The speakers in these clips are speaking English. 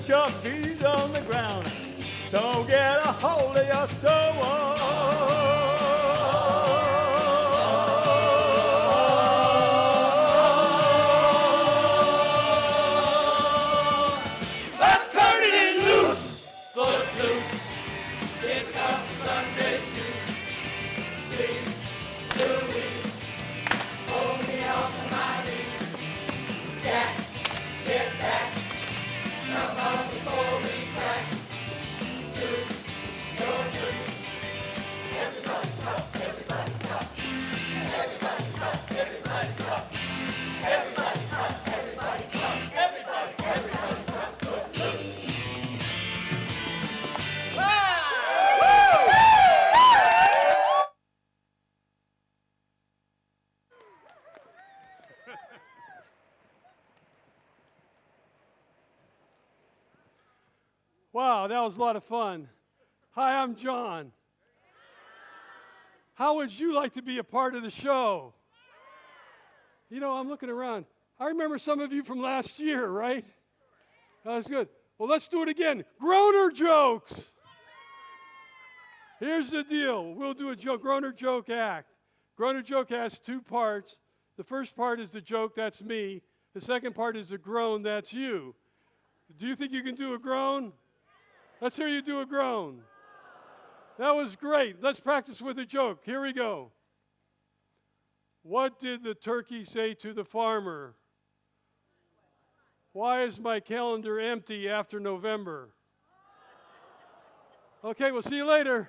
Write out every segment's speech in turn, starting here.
put your feet on the ground. So get a hold of your soul. Wow, that was a lot of fun. Hi, I'm John. How would you like to be a part of the show? You know, I'm looking around. I remember some of you from last year, right? That was good. Well, let's do it again. Groaner jokes. Here's the deal. We'll do a groaner joke act. Groaner joke has two parts. The first part is the joke, that's me. The second part is the groan, that's you. Do you think you can do a groan? Let's hear you do a groan. That was great. Let's practice with a joke. Here we go. What did the turkey say to the farmer? Why is my calendar empty after November? Okay, we'll see you later.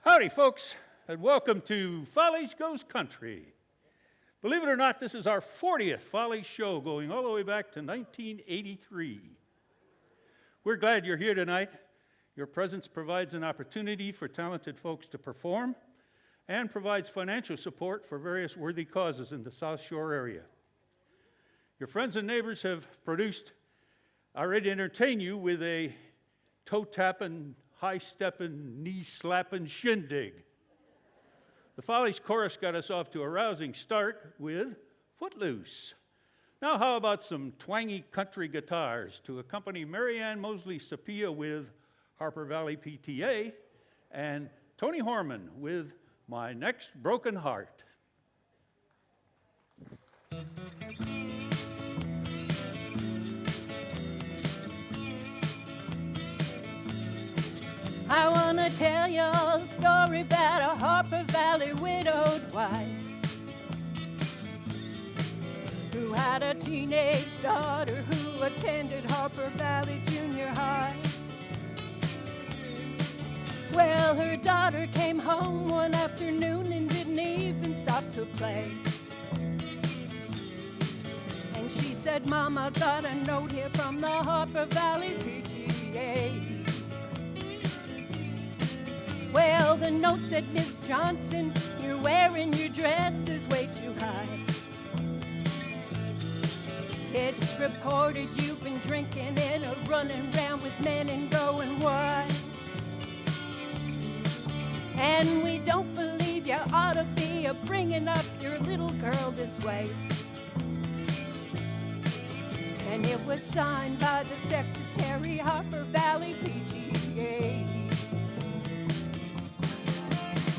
Howdy, folks, and welcome to Follies Goes Country. Believe it or not, this is our 40th Follies show, going all the way back to 1983. We're glad you're here tonight. Your presence provides an opportunity for talented folks to perform and provides financial support for various worthy causes in the South Shore area. Your friends and neighbors have produced, already entertain you with a toe-tapping, high-stepping, knee-slapping shindig. The Follies chorus got us off to a rousing start with Footloose. Now how about some twangy country guitars to accompany Marianne Mosley Sapia with Harper Valley PTA and Tony Horman with My Next Broken Heart. I want to tell you a story about a Harper Valley widowed wife who had a teenage daughter who attended Harper Valley Junior High. Well, her daughter came home one afternoon and didn't even stop to play. And she said, Mama, got a note here from the Harper Valley PTA. Well, the note said, Miss Johnson, you're wearing your dress is way too high. It's reported you've been drinking and running around with men and going wild. And we don't believe you ought to be bringing up your little girl this way. And it was signed by the Secretary, Harper Valley PTA.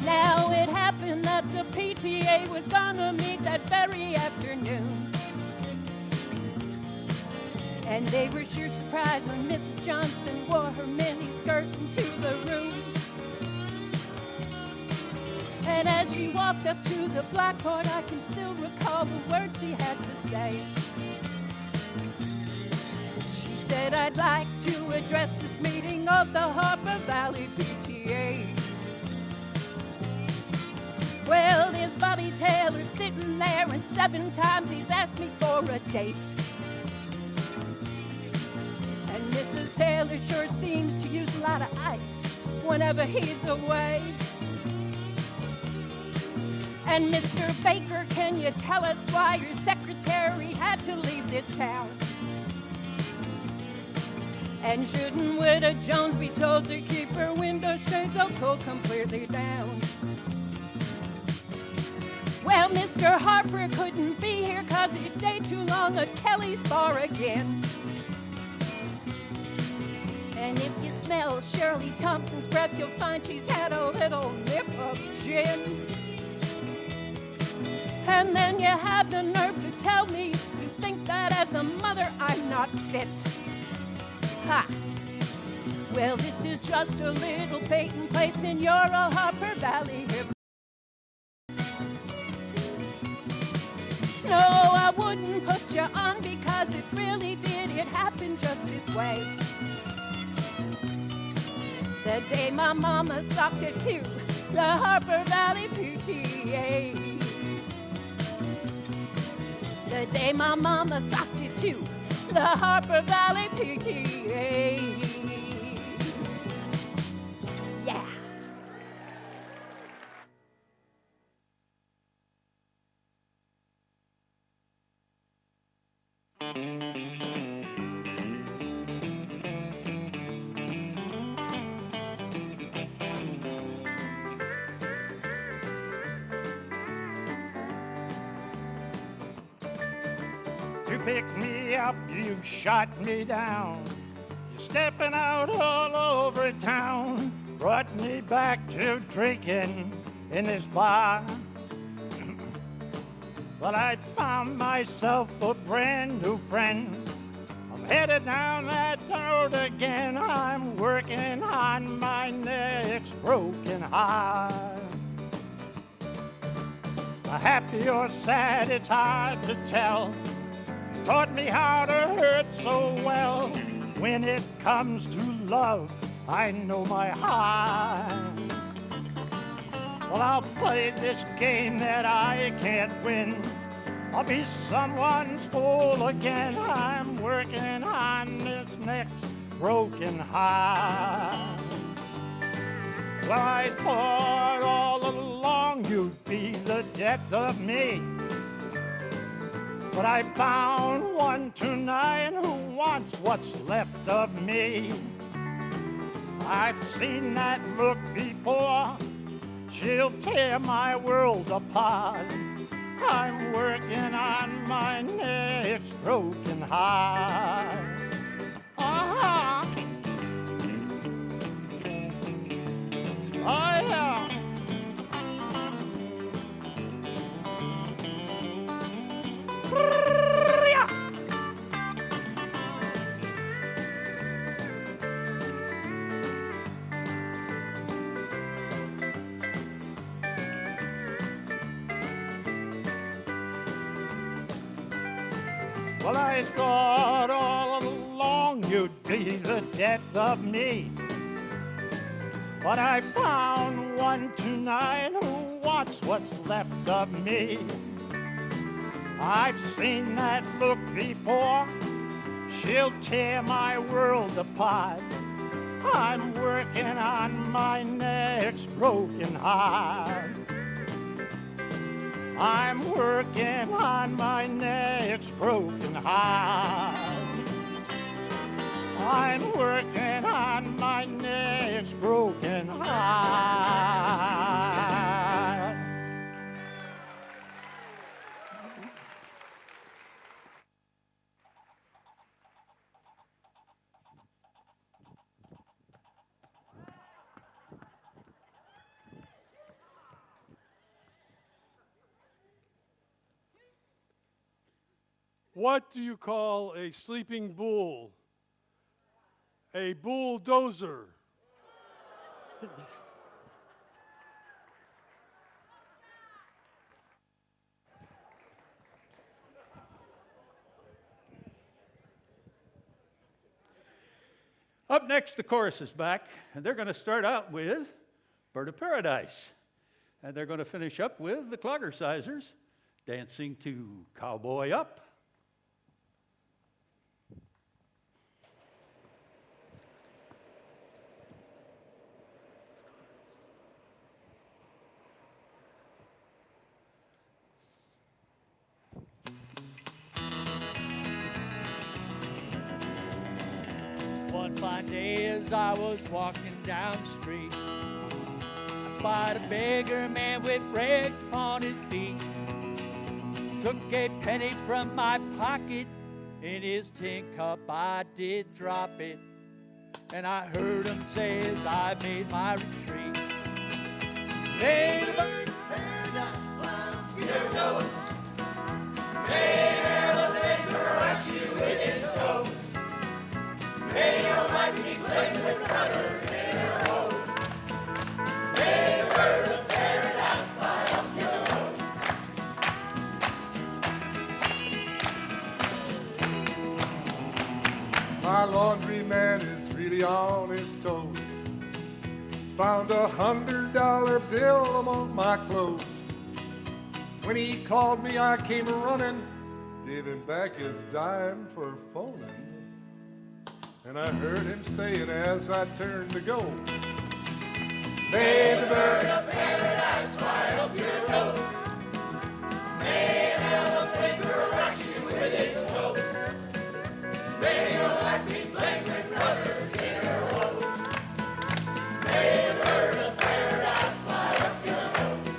Now it happened that the PTA was gonna meet that very afternoon. And they were sure surprised when Mrs. Johnson wore her mini skirt into the room. And as she walked up to the blackboard, I can still recall the words she had to say. She said, I'd like to address this meeting of the Harper Valley PTA. Well, there's Bobby Taylor sitting there, and 7 times he's asked me for a date. And Mrs. Taylor sure seems to use a lot of ice whenever he's away. And Mr. Baker, can you tell us why your secretary had to leave this town? And shouldn't Widow Jones be told to keep her window shades so cold completely down? Well, Mr. Harper couldn't be here 'cause he stayed too long at Kelly's bar again. And if you smell Shirley Thompson's breath, you'll find she's had a little nip of gin. And then you have the nerve to tell me you think that as a mother I'm not fit. Ha! Well, this is just a little Peyton place and you're a Harper Valley hip. No, I wouldn't put you on because it really did. It happened just this way. The day my mama socked it to the Harper Valley PTA. The day my mama socked it to the Harper Valley PTA. Yeah. You picked me up, you shot me down. You're stepping out all over town. Brought me back to drinking in this bar. But I found myself a brand new friend. I'm headed down that road again. I'm working on my next broken heart. Happy or sad, it's hard to tell. Taught me how to hurt so well. When it comes to love, I know my heart. Well, I'll play this game that I can't win. I'll be someone's fool again. I'm working on this next broken heart. Well, I thought all along you'd be the death of me. But I found one tonight who wants what's left of me. I've seen that look before. She'll tear my world apart. I'm working on my next broken heart. Uh-huh. Oh, yeah. Well, I thought all along you'd be the death of me. But I found one tonight who wants what's left of me. I've seen that look before. She'll tear my world apart. I'm working on my next broken heart. I'm working on my next broken heart. I'm working on my next broken heart. What do you call a sleeping bull? A bulldozer. Up next, the chorus is back, and they're going to start out with Bird of Paradise. And they're going to finish up with the Cloggersizers dancing to Cowboy Up. One fine day as I was walking down the street, I spied a beggar man with rags upon his feet. took a penny from my pocket. In his tin cup I did drop it. And I heard him say as I made my retreat, "May the bird of paradise fly up your nose. May an elephant crush you with its toes. May your life be played with rudders in her hose. May the bird of paradise fly up your nose." My laundry man is really on his toes. Found $100 bill among my clothes. When he called me, I came running, gave him back his dime for phoning. And I heard him saying as I turned to go, "May the bird of paradise fly up your nose. May an elephant crush you with its toes. May your life be played with rudders in her hose. May the bird of paradise fly up your nose."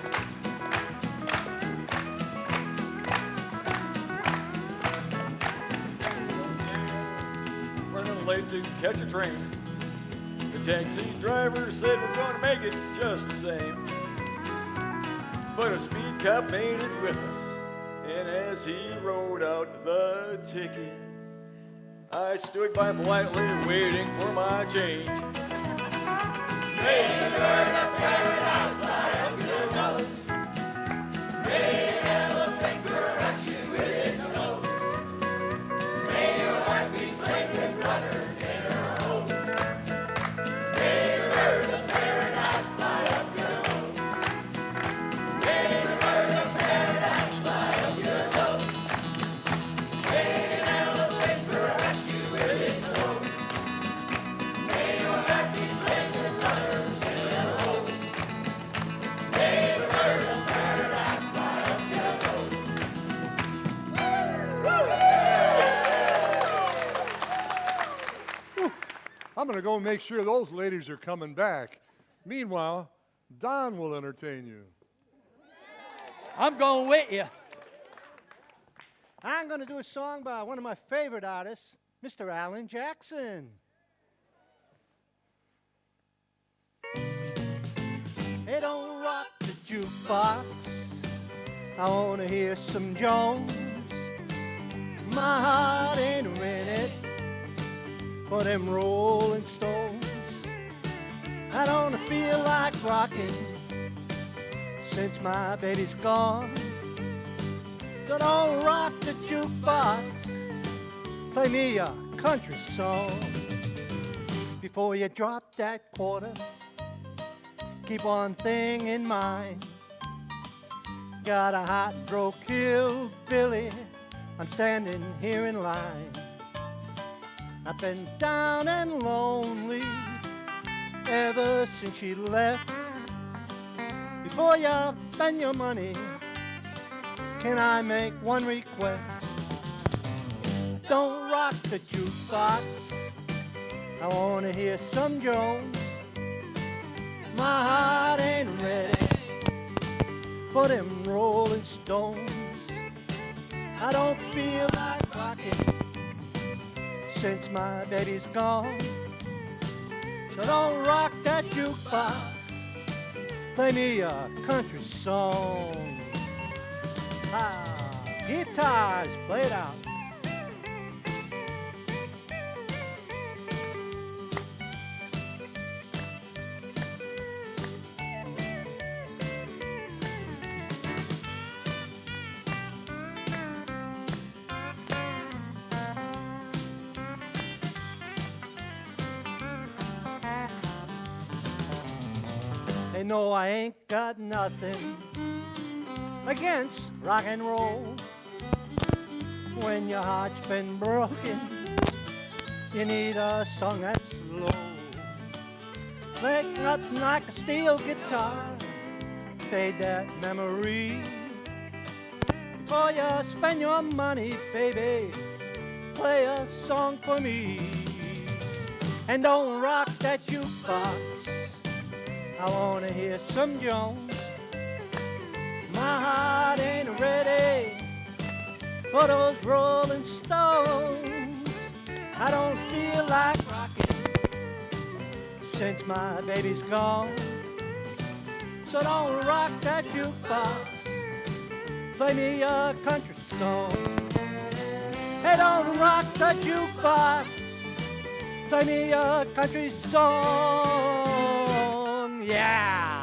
Running late to catch a train. The taxi driver said we're gonna make it just the same. But a speed cop made it with us, and as he wrote out the ticket, I stood by politely waiting for my change. May the bird of paradise fly up your nose. May an elephant crush you with its nose. May your life be played with rudders in her hose. May the bird of paradise fly up your nose. May the bird of paradise fly up your nose. May an elephant crush you with its nose. May your life be played with rudders in her hose. May the bird of paradise fly up your nose. I'm going to go make sure those ladies are coming back. Meanwhile, Don will entertain you. I'm going with you. I'm going to do a song by one of my favorite artists, Mr. Alan Jackson. Hey, don't rock the jukebox. I want to hear some Jones. My heart ain't ready for them Rolling Stones. I don't feel like rocking since my baby's gone. So don't rock the jukebox, play me a country song. Before you drop that quarter, keep one thing in mind. Got a hot broke hillbilly, I'm standing here in line. I've been down and lonely ever since she left. Before you spend your money, can I make one request? Don't rock the jukebox, I want to hear some Jones. My heart ain't ready for them Rolling Stones. I don't feel like rocking since my baby's gone. So don't rock that jukebox, play me a country song. Guitars, play it out. They know I ain't got nothing against rock and roll. When your heart's been broken, you need a song that's slow. Make nothing like a steel guitar, fade that memory. Before you spend your money, baby, play a song for me. And don't rock that jukebox, I wanna hear some Jones. My heart ain't ready for those Rolling Stones. I don't feel like rocking since my baby's gone. So don't rock that jukebox, play me a country song. Hey, don't rock the jukebox, play me a country song. Yeah.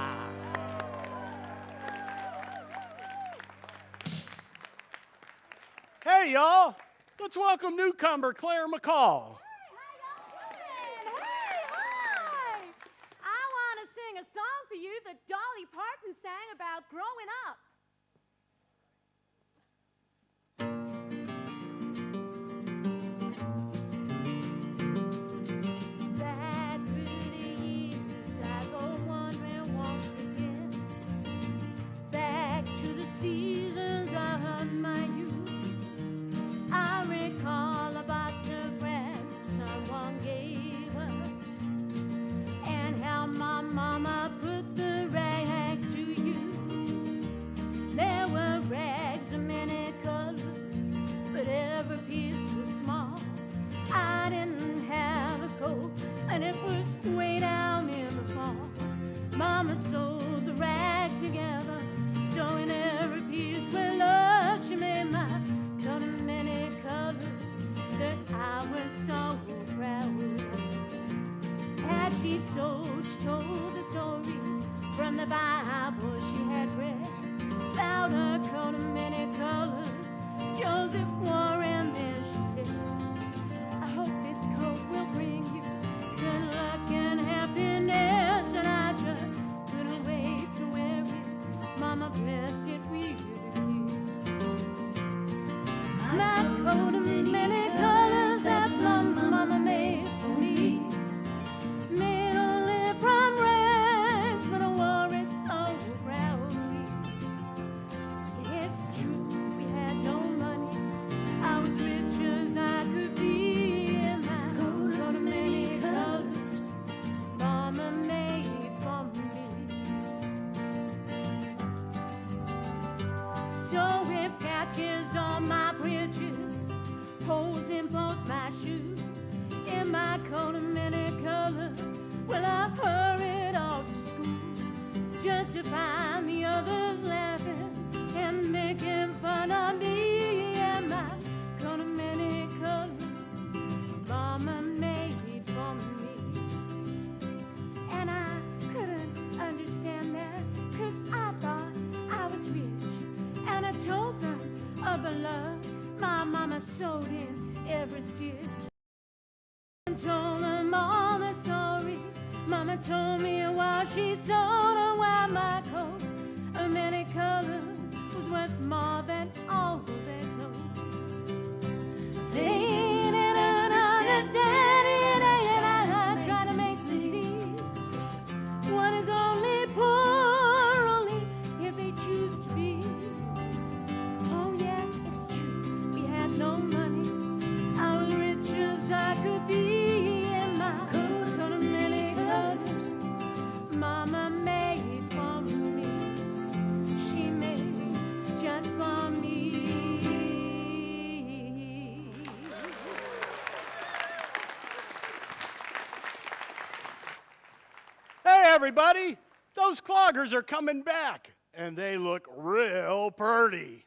Hey, y'all. Let's welcome newcomer Claire McCall. Hey, hi! I want to sing a song for you that Dolly Parton sang about growing up. Back through the years, I go wandering once again. Back to the seasons of my youth. I recall about the breath someone gave us, and how my mama put the rag to use. There were rags of many colors, but every piece was small. I didn't have a coat, and it was way down in the fall. Mama sewed the rags together, sewing every piece with love. She made my coat of many colors that I was so proud of. As she sewed, she told the story from the Bible she had read about a coat of many colors Joseph wore, and then she said, I hope this coat will bring you good luck and happiness. And I just couldn't wait to wear it. Mama blessed it with you. My coat of many colors that my mama made for me, made only from rags, but I wore it so proudly. It's true, we had no money, I was rich as I could be, and my coat of many colors mama made for me. So with patches on my bridges, holes in both my shoes, in my coat of many colors, well, I hurried off to school just to find the others laughing and making fun of me. And my coat of many colors mama made for me. And I couldn't understand that, 'cause I thought I was rich, and a token of the love my mama sewed in every stitch. And told them all the story mama told me while she sewed, and why my coat of many colors was worth more than all their clothes. They didn't understand it, and I tried to make them see one is only poor only if they choose to be. Oh yeah, it's true, we had no money, I was rich as I could be, and my coat of many colors mama made for me. She made just for me. Hey, everybody. Those cloggers are coming back, and they look real purty.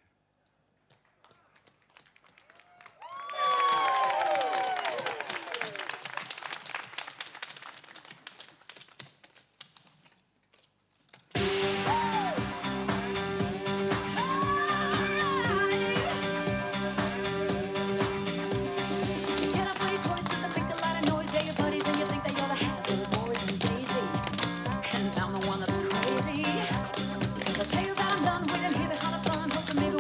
I'm the one that's crazy. 'Cause I tell you that I'm done with them hippie, hot fun, hoping maybe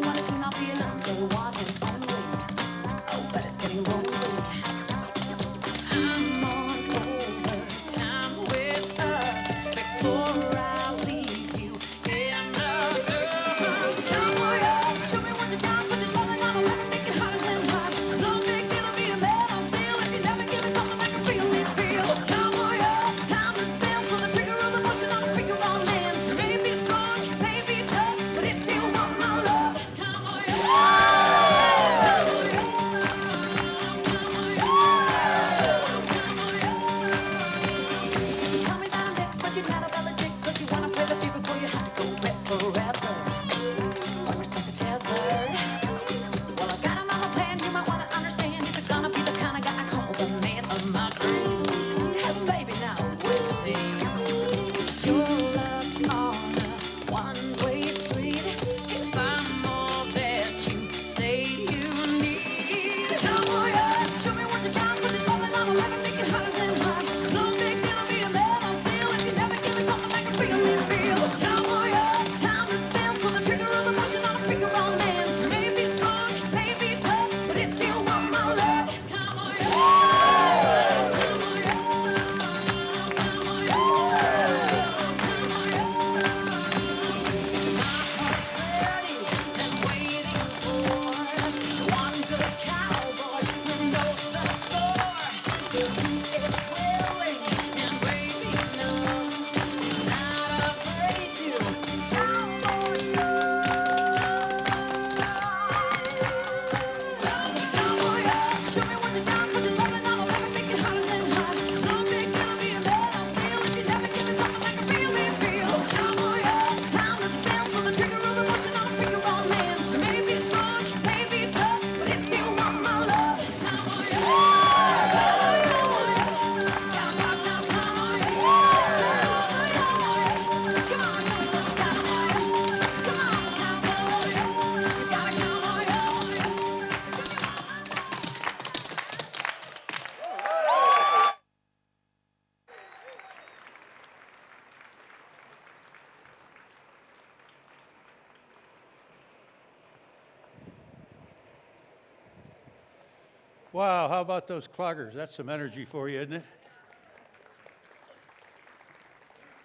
Wow, how about those cloggers? That's some energy for you, isn't it?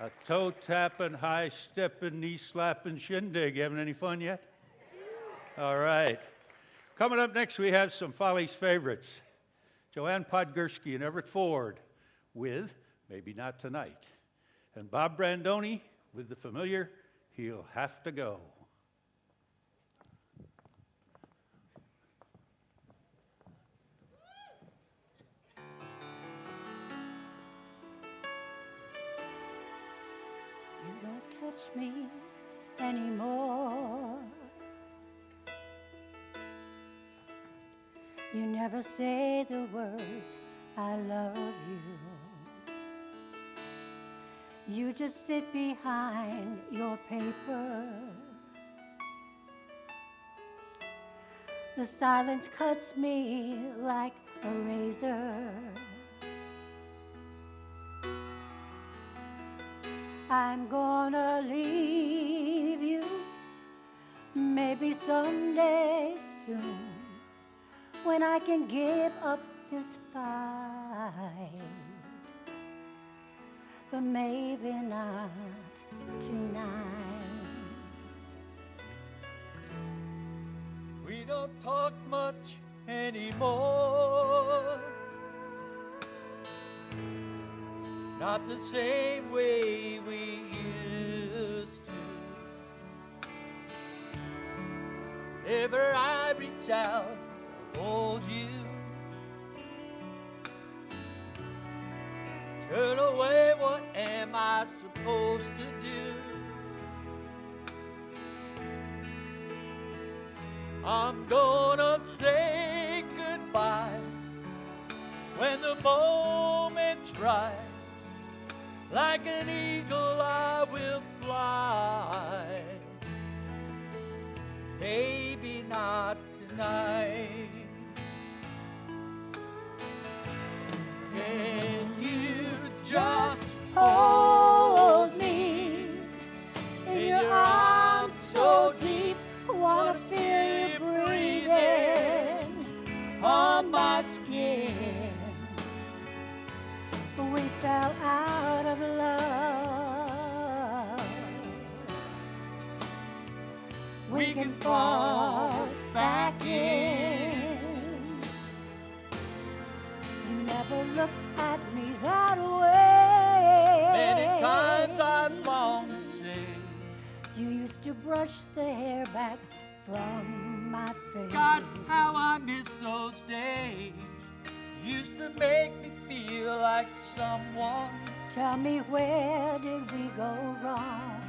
A toe-tapping, high-stepping, knee-slapping shindig. You having any fun yet? All right. Coming up next, we have some Follies favorites. Joanne Podgorski and Everett Ford with Maybe Not Tonight. And Bob Brandoni with the familiar He'll Have to Go. You don't touch me anymore. You never say the words, I love you. You just sit behind your paper. The silence cuts me like a razor. I'm gonna leave you, maybe someday soon, when I can give up this fight. But maybe not tonight. We don't talk much anymore. Not the same way we used to. Ever I reach out to hold you, turn away, what am I supposed to do? I'm gonna say goodbye when the moment's right. Like an eagle I will fly. Maybe not tonight. Can you just Hold me in your arms so deep. Wanna feel you breathing on my skin. We fell out of love. We can fall back in. You never looked at me that way. Many times I've longed to say, You used to brush the hair back from my face. God, how I miss those days. Used to make me feel like someone. Tell me, where did we go wrong?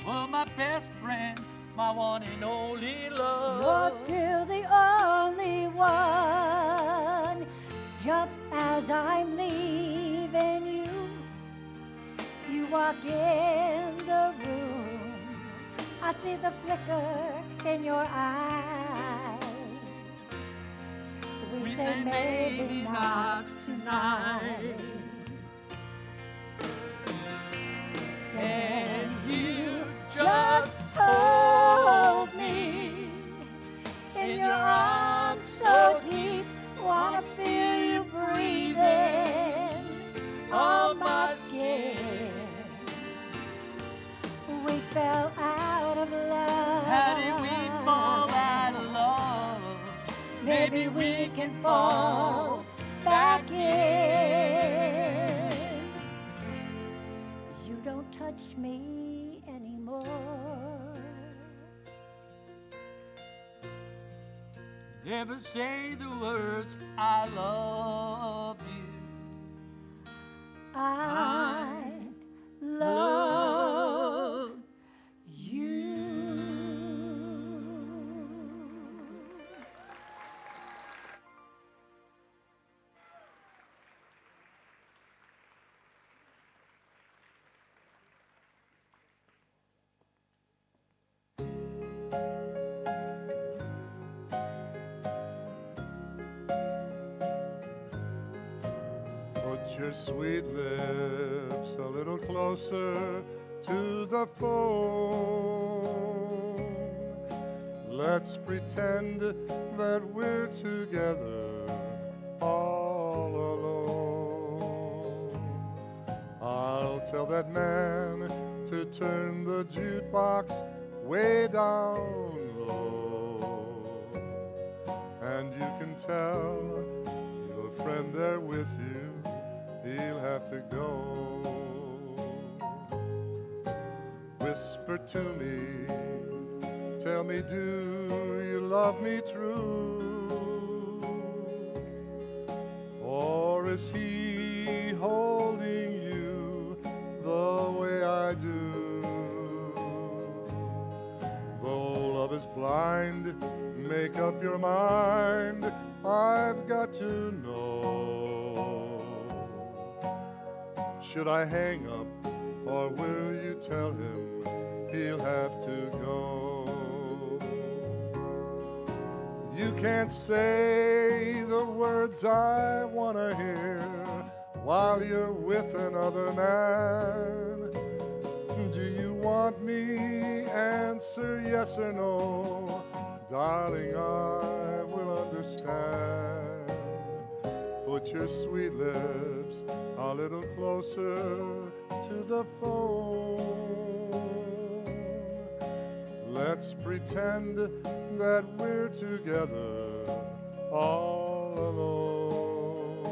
Well, my best friend, my one and only You're love. still the only one. Just as I'm leaving you, you walk in the room. I see the flicker in your eye. We say maybe not tonight. And you just hold me in your arms so deep. Wanna feel you breathing on my skin. We fell out of love. How did we fall out of love? Maybe we can fall back in. You don't touch me anymore. Never say the words, I love you. I love you. Put your sweet lips a little closer to the phone. Let's pretend that we're together all alone. I'll tell that man to turn the jukebox way down low. And you can tell your friend there with you, he'll have to go. Whisper to me, tell me, do you love me true? Or is he holding you the way I do? Though love is blind, make up your mind, I've got to know. Should I hang up, or will you tell him he'll have to go? You can't say the words I want to hear while you're with another man. Do you want me? Answer yes or no. Darling, I will understand. Put your sweet lips a little closer to the phone. Let's pretend that we're together all alone.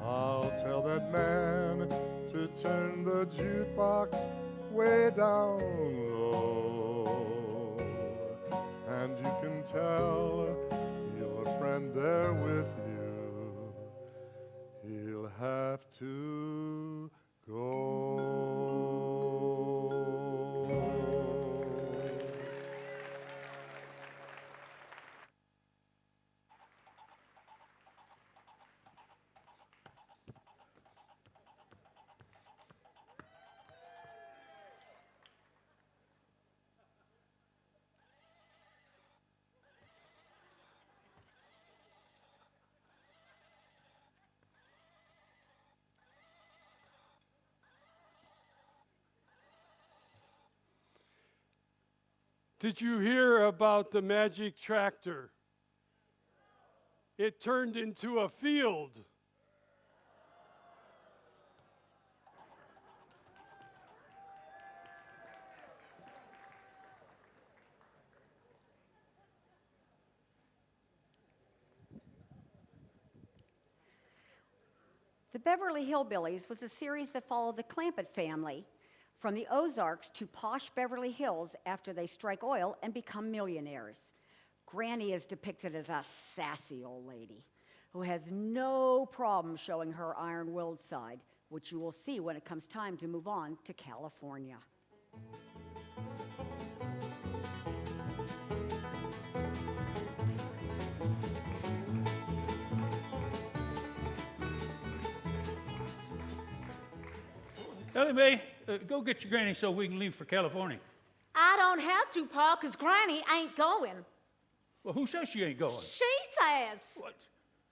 I'll tell that man to turn the jukebox way down low. And you can tell your friend there with you, he'll have to go. Did you hear about the magic tractor? It turned into a field. The Beverly Hillbillies was a series that followed the Clampett family from the Ozarks to posh Beverly Hills after they strike oil and become millionaires. Granny is depicted as a sassy old lady who has no problem showing her iron-willed side, which you will see when it comes time to move on to California. Ellie Mae, go get your granny so we can leave for California. I don't have to, Pa, 'cause Granny ain't going. Well, who says she ain't going? She says. What?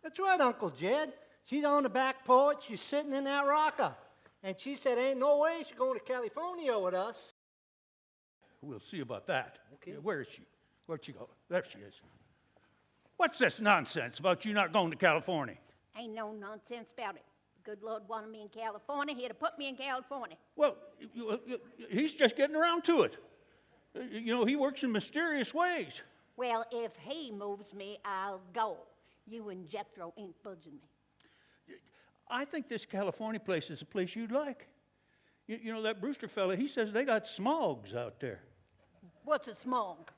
That's right, Uncle Jed. She's on the back porch. She's sitting in that rocker. And she said, ain't no way she's going to California with us. We'll see about that. Okay. Where is she? Where'd she go? There she is. What's this nonsense about you not going to California? Ain't no nonsense about it. Good Lord wanted me in California. He'd have put me in California. Well, he's just getting around to it. You know, he works in mysterious ways. Well, if he moves me, I'll go. You and Jethro ain't budging me. I think this California place is a place you'd like. You know, that Brewster fella, he says they got smogs out there. What's a smog?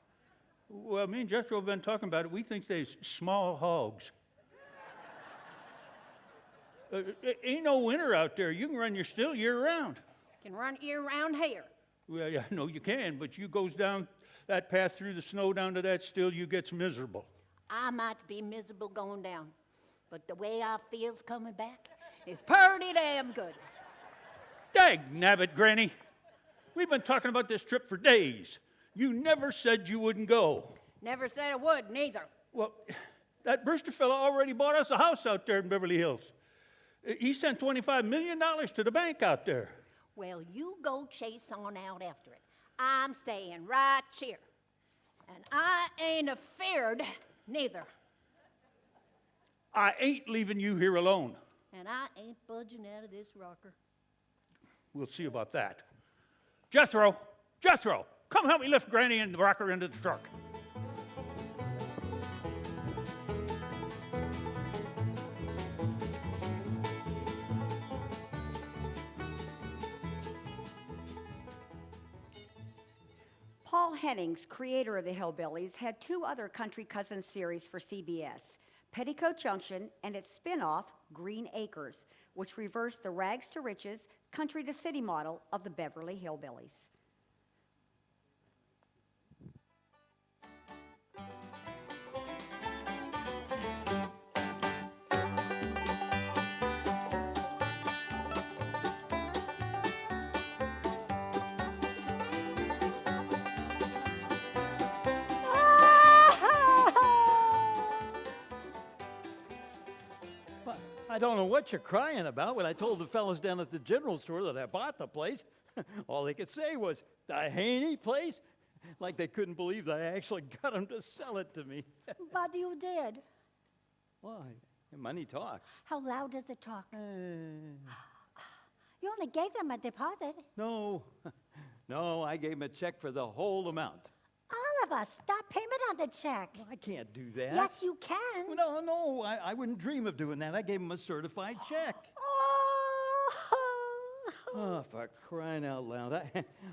Well, me and Jethro have been talking about it. We think they's small hogs. Ain't no winter out there. You can run your still year-round. Can run year-round here. Well, yeah, no, you can, but you goes down that path through the snow down to that still, you gets miserable. I might be miserable going down, but the way I feels coming back is pretty damn good. Dag nabbit, Granny. We've been talking about this trip for days. You never said you wouldn't go. Never said I would, neither. Well, that Brewster fella already bought us a house out there in Beverly Hills. He sent $25 million to the bank out there. Well, you go chase on out after it. I'm staying right here. And I ain't afeared neither. I ain't leaving you here alone. And I ain't budging out of this rocker. We'll see about that. Jethro, come help me lift Granny and the rocker into the truck. Paul Hennings, creator of the Hillbillies, had two other country cousin series for CBS, Petticoat Junction and its spin-off, Green Acres, which reversed the rags to riches, country to city model of the Beverly Hillbillies. I don't know what you're crying about. When I told the fellas down at the general store that I bought the place, all they could say was, the Haney place? Like they couldn't believe that I actually got them to sell it to me. But you did. Why? Money talks. How loud does it talk? You only gave them a deposit. No. No, I gave them a check for the whole amount. All of us. Stop payment on the check. Well, I can't do that. Yes, you can. Well, no, I wouldn't dream of doing that. I gave them a certified check. Oh, for crying out loud.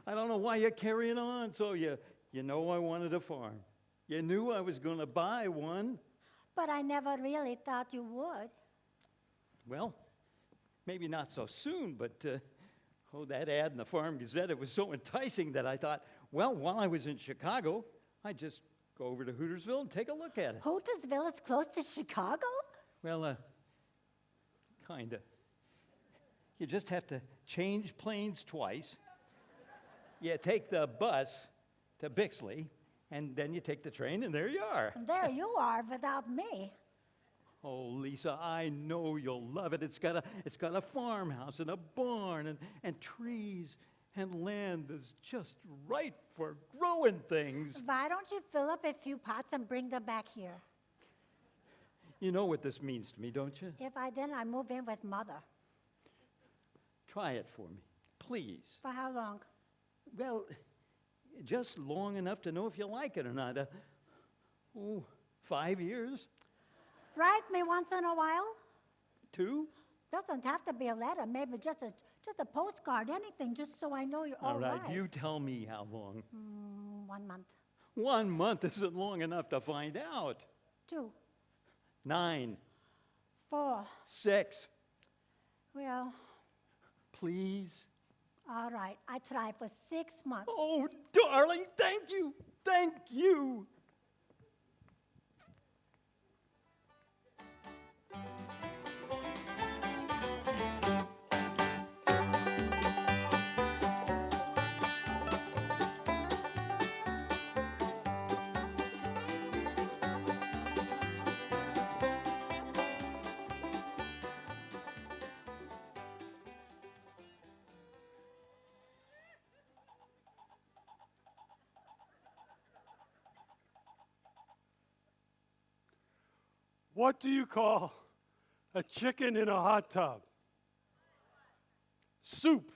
I don't know why you're carrying on. So you know I wanted a farm. You knew I was going to buy one. But I never really thought you would. Well, maybe not so soon, but that ad in the Farm Gazette, it was so enticing that I thought, well, while I was in Chicago, I'd just go over to Hootersville and take a look at it. Hootersville is close to Chicago? Well, kind of. You just have to change planes twice. You take the bus to Bixley, and then you take the train, and there you are. And there you are without me. Oh, Lisa, I know you'll love it. It's got a farmhouse and a barn and trees and land that's just right for growing things. Why don't you fill up a few pots and bring them back here? You know what this means to me, don't you? If I didn't, I move in with Mother. Try it for me, please. For how long? Well, just long enough to know if you like it or not. 5 years? Write me once in a while. 2? Doesn't have to be a letter. Maybe just a postcard, anything, just so I know you're all right. All right, you tell me how long. 1 month. 1 month isn't long enough to find out. 2. 9. 4. 6. Well, please. all right. I try for 6 months. Oh, darling, thank you. Thank you. What do you call a chicken in a hot tub? Soup.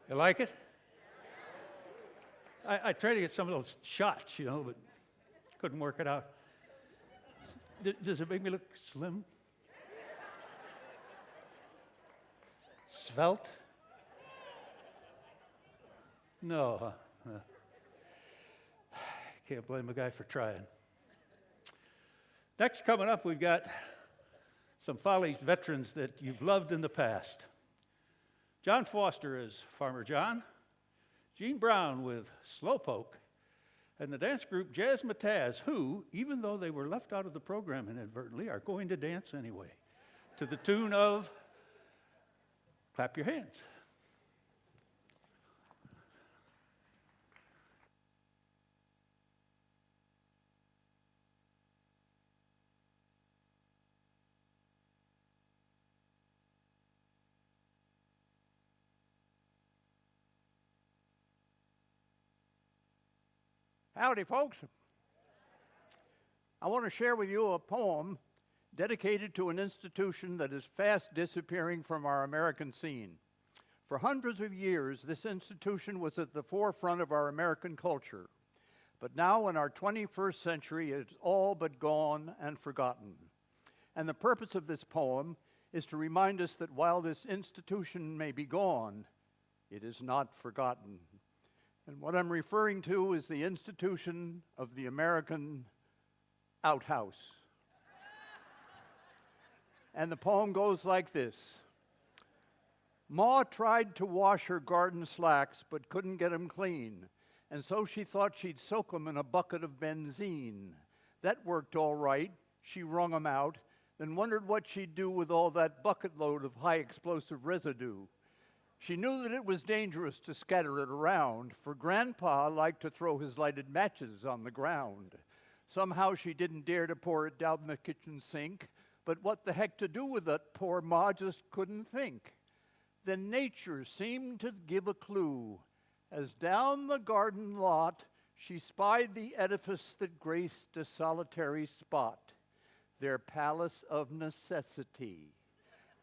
You like it? I tried to get some of those shots, but couldn't work it out. Does it make me look slim? Svelte? No. Can't blame a guy for trying. Next, coming up, we've got some Follies veterans that you've loved in the past. John Foster as Farmer John, Gene Brown with Slowpoke, and the dance group Jazz Mataz, who, even though they were left out of the program inadvertently, are going to dance anyway, to the tune of Clap Your Hands. Howdy, folks. I want to share with you a poem dedicated to an institution that is fast disappearing from our American scene. For hundreds of years, this institution was at the forefront of our American culture. But now in our 21st century, it's all but gone and forgotten. And the purpose of this poem is to remind us that while this institution may be gone, it is not forgotten. And what I'm referring to is the institution of the American outhouse. And the poem goes like this. Ma tried to wash her garden slacks, but couldn't get 'em clean. And so she thought she'd soak 'em in a bucket of benzene. That worked all right. She wrung 'em out, then wondered what she'd do with all that bucket load of high explosive residue. She knew that it was dangerous to scatter it around, for Grandpa liked to throw his lighted matches on the ground. Somehow she didn't dare to pour it down the kitchen sink, but what the heck to do with it, poor Ma just couldn't think. Then nature seemed to give a clue. As down the garden lot, she spied the edifice that graced a solitary spot, their palace of necessity,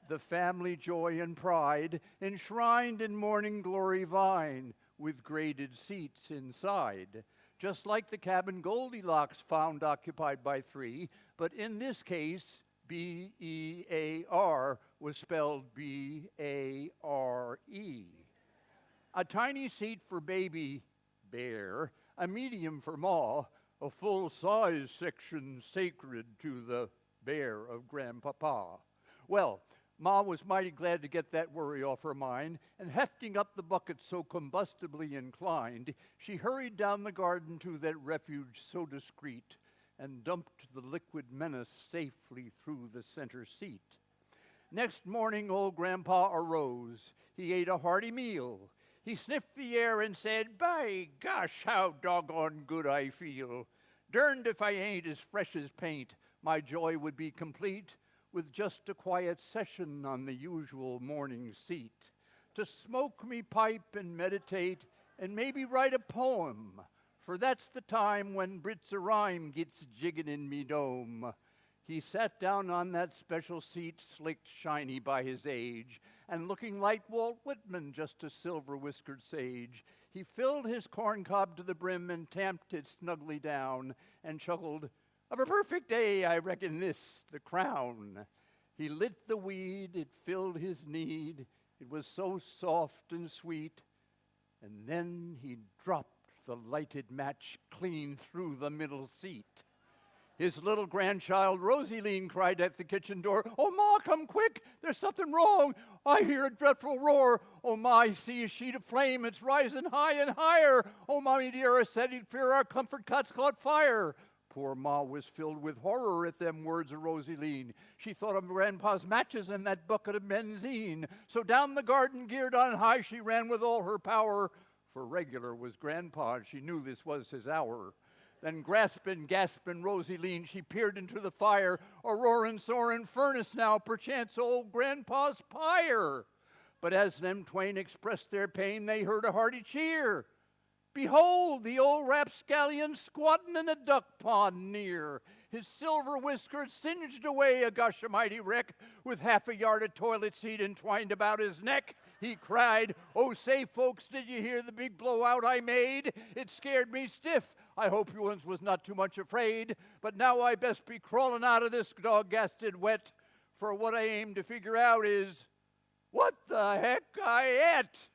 the family joy and pride, enshrined in morning glory vine, with graded seats inside, just like the cabin Goldilocks found occupied by three, but in this case, B-E-A-R was spelled B-A-R-E. A tiny seat for baby bear, a medium for Ma, a full-size section sacred to the bear of Grandpapa. Well, Ma was mighty glad to get that worry off her mind, and hefting up the bucket so combustibly inclined, she hurried down the garden to that refuge so discreet, and dumped the liquid menace safely through the center seat. Next morning, old Grandpa arose. He ate a hearty meal. He sniffed the air and said, "By gosh, how doggone good I feel. Derned if I ain't as fresh as paint. My joy would be complete with just a quiet session on the usual morning seat. To smoke me pipe and meditate and maybe write a poem. For that's the time when Brit's a rhyme gets jiggin' in me dome." He sat down on that special seat, slicked shiny by his age, and looking like Walt Whitman, just a silver-whiskered sage. He filled his corncob to the brim and tamped it snugly down, and chuckled, "Of a perfect day, I reckon this the crown." He lit the weed, it filled his need, it was so soft and sweet, and then he dropped the lighted match clean through the middle seat. His little grandchild, Rosaline, cried at the kitchen door, "Oh, Ma, come quick, there's something wrong. I hear a dreadful roar. Oh, Ma, I see a sheet of flame, it's rising high and higher. Oh, Mommy dear, I said he'd fear our comfort cot's caught fire." Poor Ma was filled with horror at them words of Rosaline. She thought of Grandpa's matches and that bucket of benzene. So down the garden, geared on high, she ran with all her power. For regular was Grandpa, and she knew this was his hour. Then grasping, gasping Rosaline, she peered into the fire. A roaring, soaring furnace now, perchance old Grandpa's pyre. But as them twain expressed their pain, they heard a hearty cheer. Behold, the old rapscallion squatting in a duck pond near. His silver whiskers singed away a gush of mighty wreck, with half a yard of toilet seat entwined about his neck. He cried, "Oh, say, folks, did you hear the big blowout I made? It scared me stiff. I hope you ones was not too much afraid. But now I best be crawling out of this dog-gasted wet, for what I aim to figure out is what the heck I ate."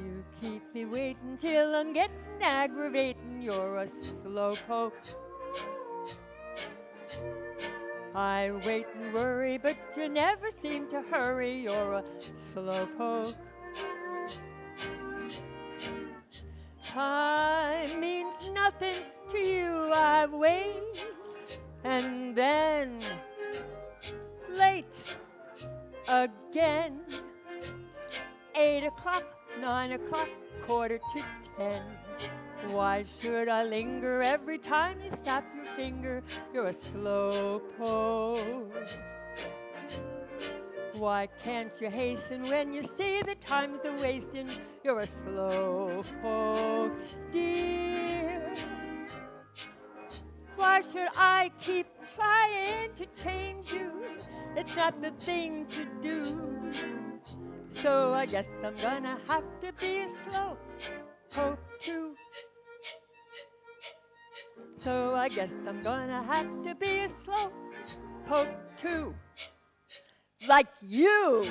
You keep me waiting till I'm getting aggravating. You're a slowpoke. I wait and worry, but you never seem to hurry. You're a slowpoke. Time means 9 o'clock, 9:45. Why should I linger every time you snap your finger? You're a slow poke. Why can't you hasten when you see the time's a wasting? You're a slow poke, dear. Why should I keep trying to change you? It's not the thing to do. So I guess I'm gonna have to be a slow poke too. So I guess I'm gonna have to be a slow poke too. Like you.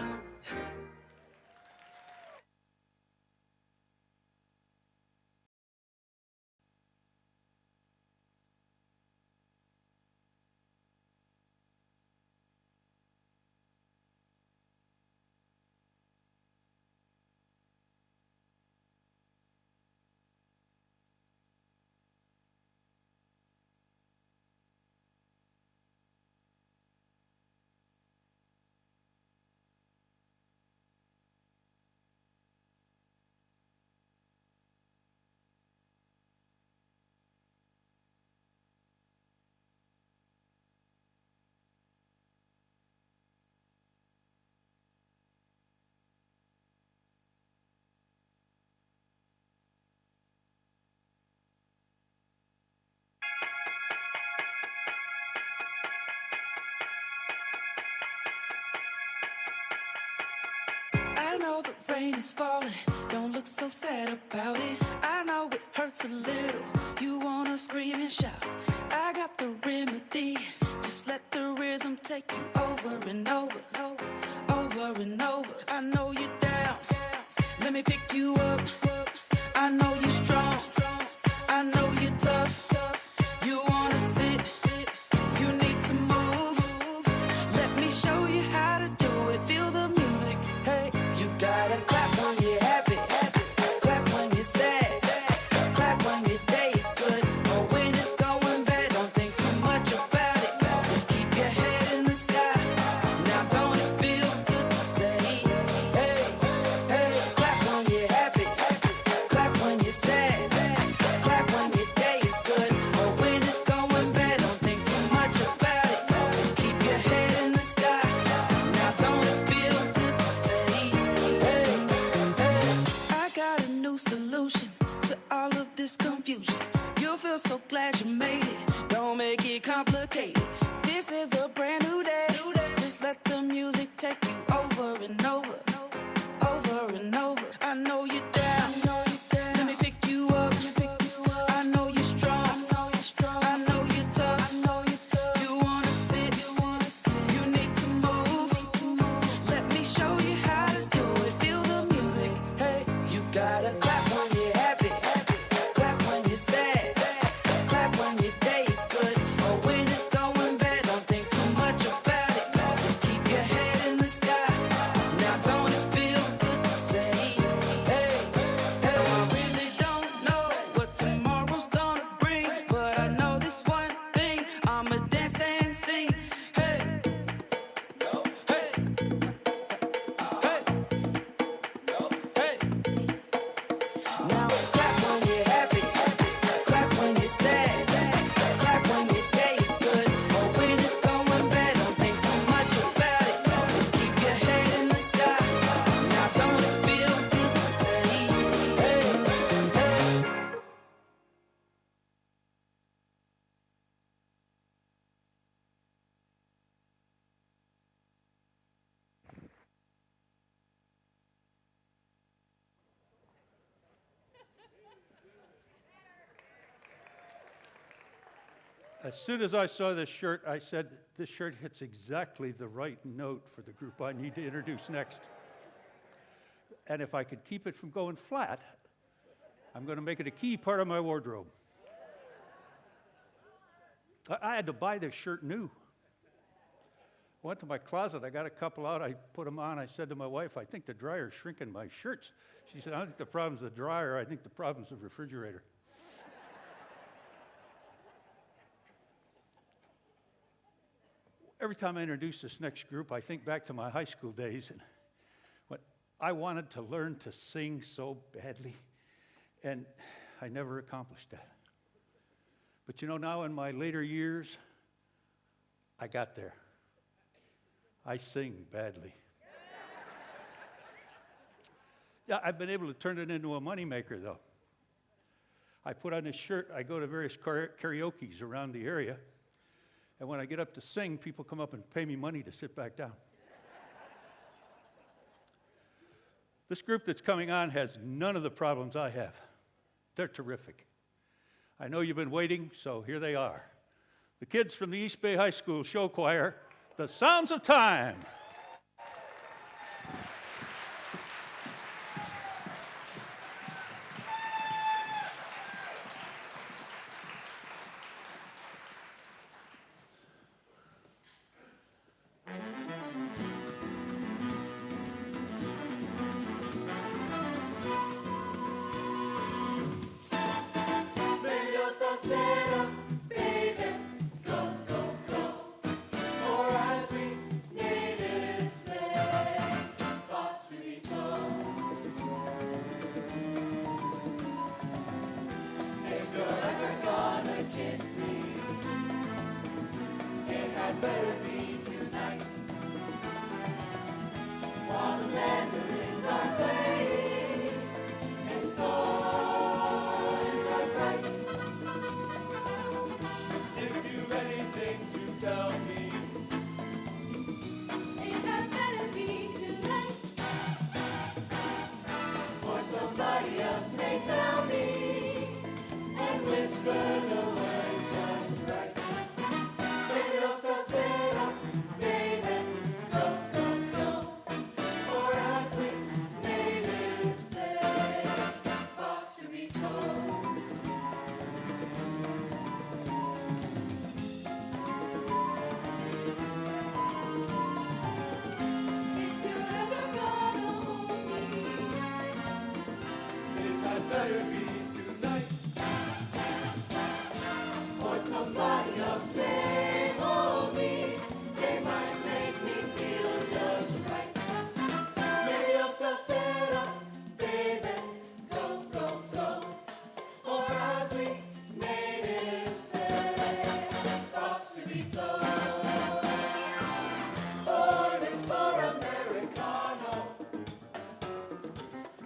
I know the rain is falling, don't look so sad about it. I know it hurts a little, you wanna scream and shout. I got the remedy, just let the rhythm take you over and over, over and over. I know you're down, let me pick you up. I know you're strong, I know you're tough. You wanna sit, you need to move. Let me show you how to do it, feel the music, hey. You gotta clap when you're happy, clap when you're sad, clap when your day is good, or when it's going bad. Don't think too much about it, just keep your head in the sky. Now don't it feel good to say, hey, hey. Clap when you're happy, clap when you're sad, clap when your day is good, or when it's going bad. Don't think too much about it, just keep your head in the sky. Now don't it feel good to say, hey, hey. I got a new solution to all of this confusion. You'll feel so glad you made it, don't make it complicated. This is a brand new day, just let the music take you over and over, over and over. I know you're down, let me pick you up. I know you're strong, I know you're tough. You wanna sit, you need to move. Let me show you how to do it, feel the music, hey. You gotta clap when you're happy, clap when you're sad, clap when your day is good, or when it's going bad. Don't think too much about it, just keep your head in the sky. Now don't it feel good to say, hey, hey. I really don't know what tomorrow's gonna bring, but I know this one thing, I'ma dance and sing, hey, hey, hey, hey. Now clap when you're happy, clap when you're sad, clap when your day is good, or when it's going bad. Don't think too much about it, just keep your head in the sky. Now don't it feel good to say, hey, hey. As soon as I saw this shirt, I said, this shirt hits exactly the right note for the group I need to introduce next. And if I could keep it from going flat, I'm going to make it a key part of my wardrobe. I had to buy this shirt new. I went to my closet, I got a couple out, I put them on. I said to my wife, I think the dryer's shrinking my shirts. She said, I don't think the problem's the dryer, I think the problem's the refrigerator. Every time I introduce this next group, I think back to my high school days. And I wanted to learn to sing so badly, and I never accomplished that. But you know, now in my later years, I got there. I sing badly. Yeah, I've been able to turn it into a moneymaker, though. I put on this shirt, I go to various karaoke's around the area, and when I get up to sing, people come up and pay me money to sit back down. This group that's coming on has none of the problems I have. They're terrific. I know you've been waiting, so here they are. The kids from the East Bay High School show choir, The Sounds of Time.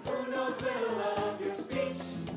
Who knows little of your speech?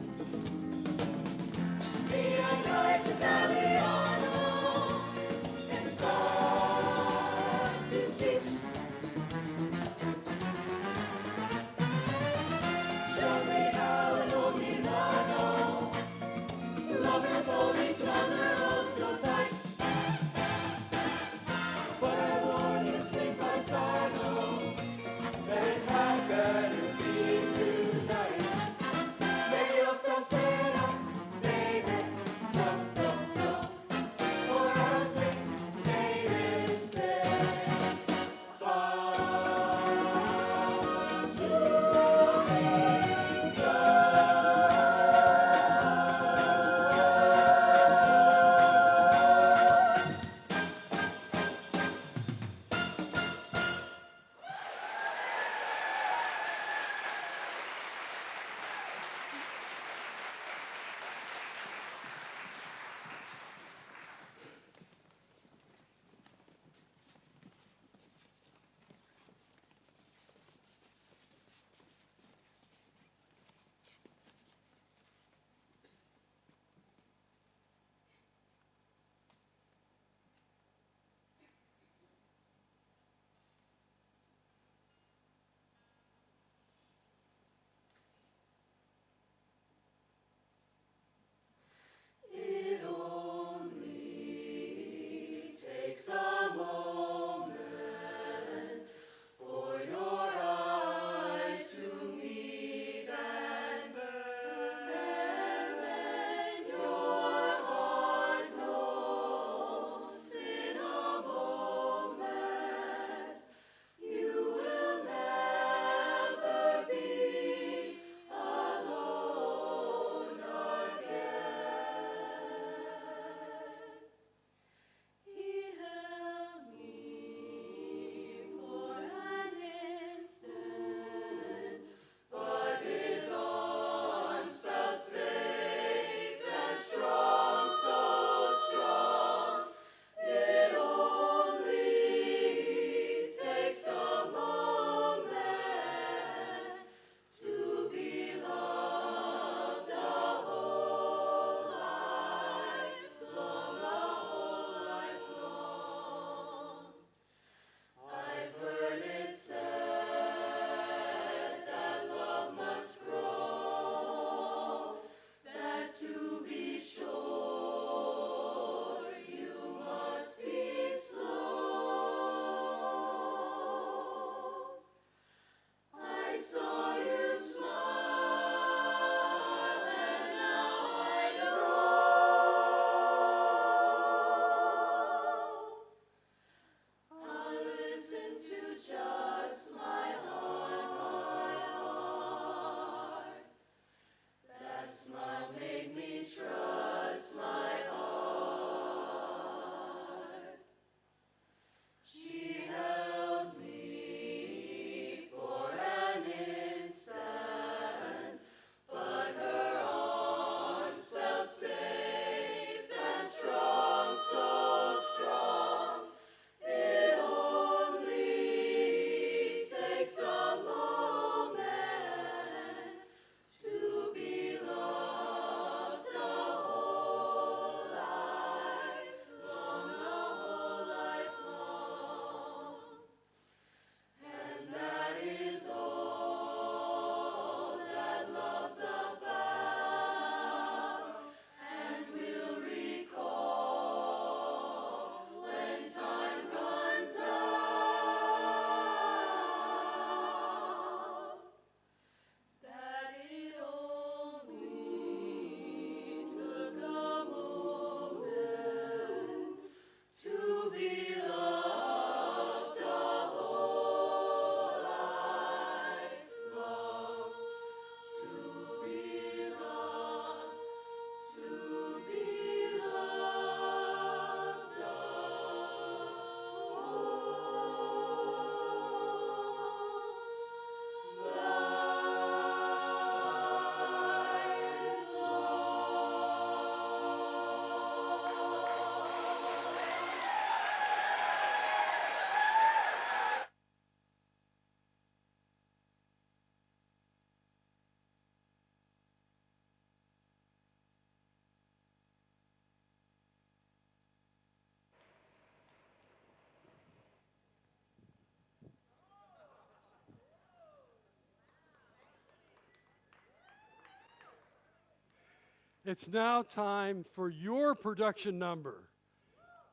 It's now time for your production number.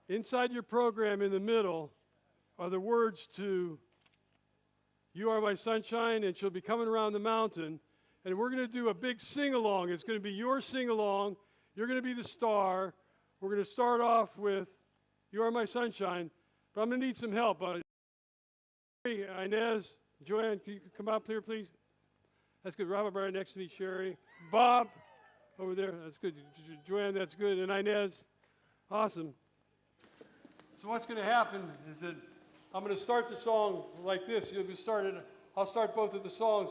Inside your program in the middle are the words to You Are My Sunshine and She'll Be Coming Around the Mountain. And we're going to do a big sing-along. It's going to be your sing-along. You're going to be the star. We're going to start off with You Are My Sunshine. But I'm going to need some help. Inez, Joanne, can you come up here, please? That's good. Robert right next to me, Sherry. Bob, over there. That's good. Joanne, that's good. And Inez, awesome. So what's going to happen is that I'm going to start the song like this. I'll start both of the songs.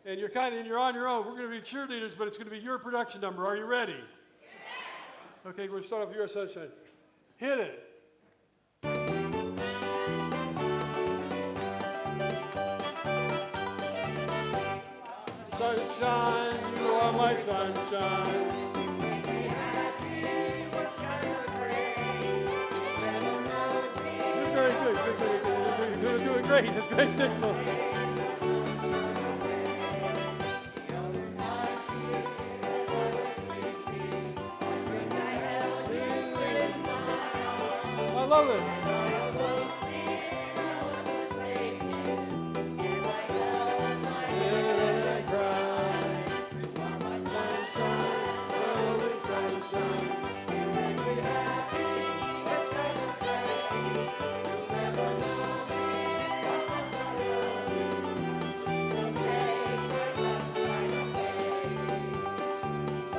And you're on your own. We're going to be cheerleaders, but it's going to be your production number. Are you ready? Yeah. Okay, we're going to start off with Your Sunshine. Hit it. Sunshine, you are my sunshine. You're very good. You're doing great. That's great signal. I love it.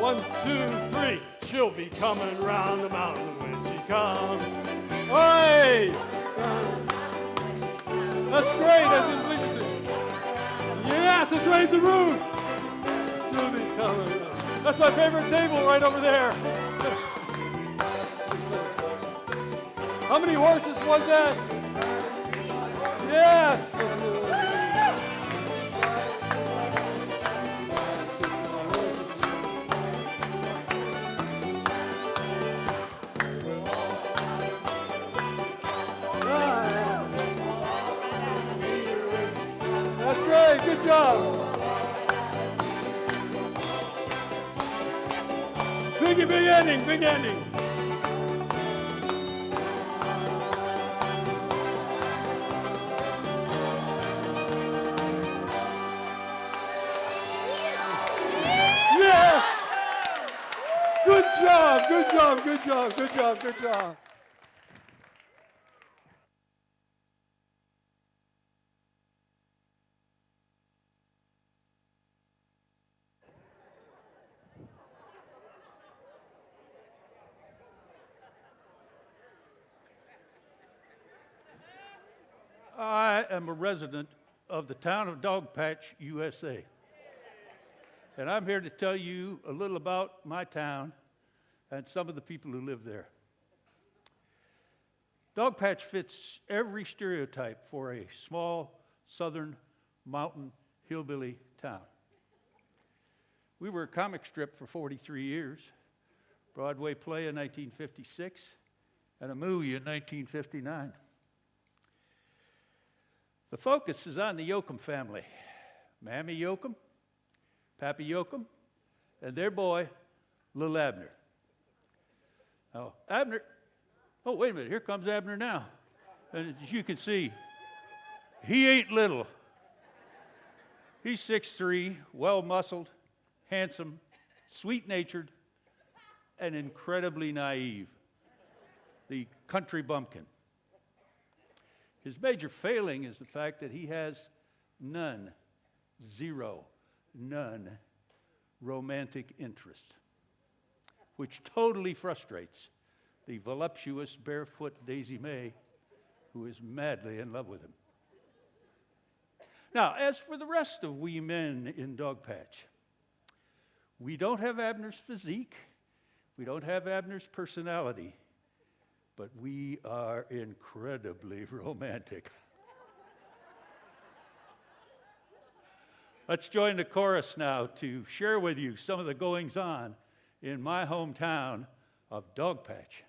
One, two, three. She'll be coming round the mountain when she comes. Hey! That's great. That's in Yes, let's raise the roof. She'll be coming round. That's my favorite table right over there. How many horses was that? Yes. That's great. Good job. Big ending. Big ending. Good job, good job, good job, good job, good job. I am a resident of the town of Dogpatch, USA. And I'm here to tell you a little about my town and some of the people who live there. Dogpatch fits every stereotype for a small southern mountain hillbilly town. We were a comic strip for 43 years, Broadway play in 1956, and a movie in 1959. The focus is on the Yoakum family, Mammy Yoakum, Pappy Yoakum, and their boy, Lil Abner. Now, Abner, oh, wait a minute, here comes Abner now. And as you can see, he ain't little. He's 6'3", well-muscled, handsome, sweet-natured, and incredibly naive. The country bumpkin. His major failing is the fact that he has none romantic interest, which totally frustrates the voluptuous, barefoot Daisy Mae, who is madly in love with him. Now, as for the rest of we men in Dogpatch, we don't have Abner's physique, we don't have Abner's personality, but we are incredibly romantic. Let's join the chorus now to share with you some of the goings-on in my hometown of Dogpatch.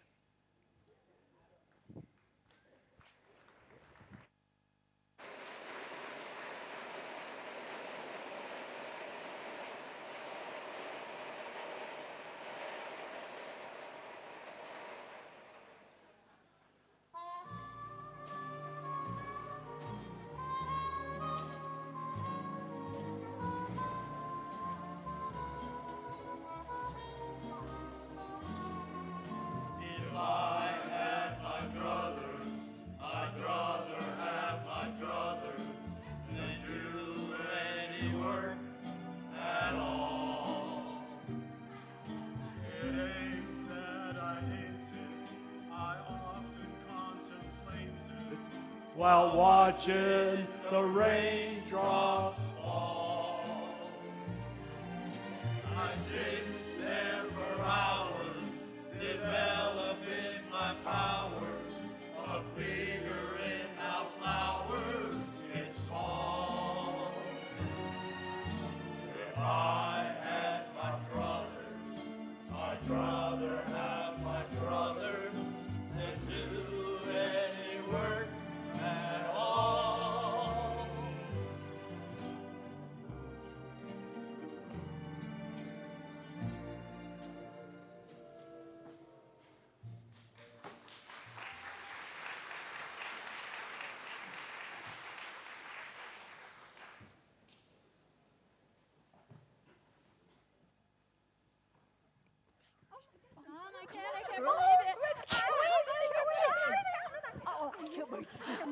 while watching the raindrops fall. I sit there for hours, developing my powers of figuring out flowers in song. If I had my druthers, I'd rather have my druthers than do any work at all.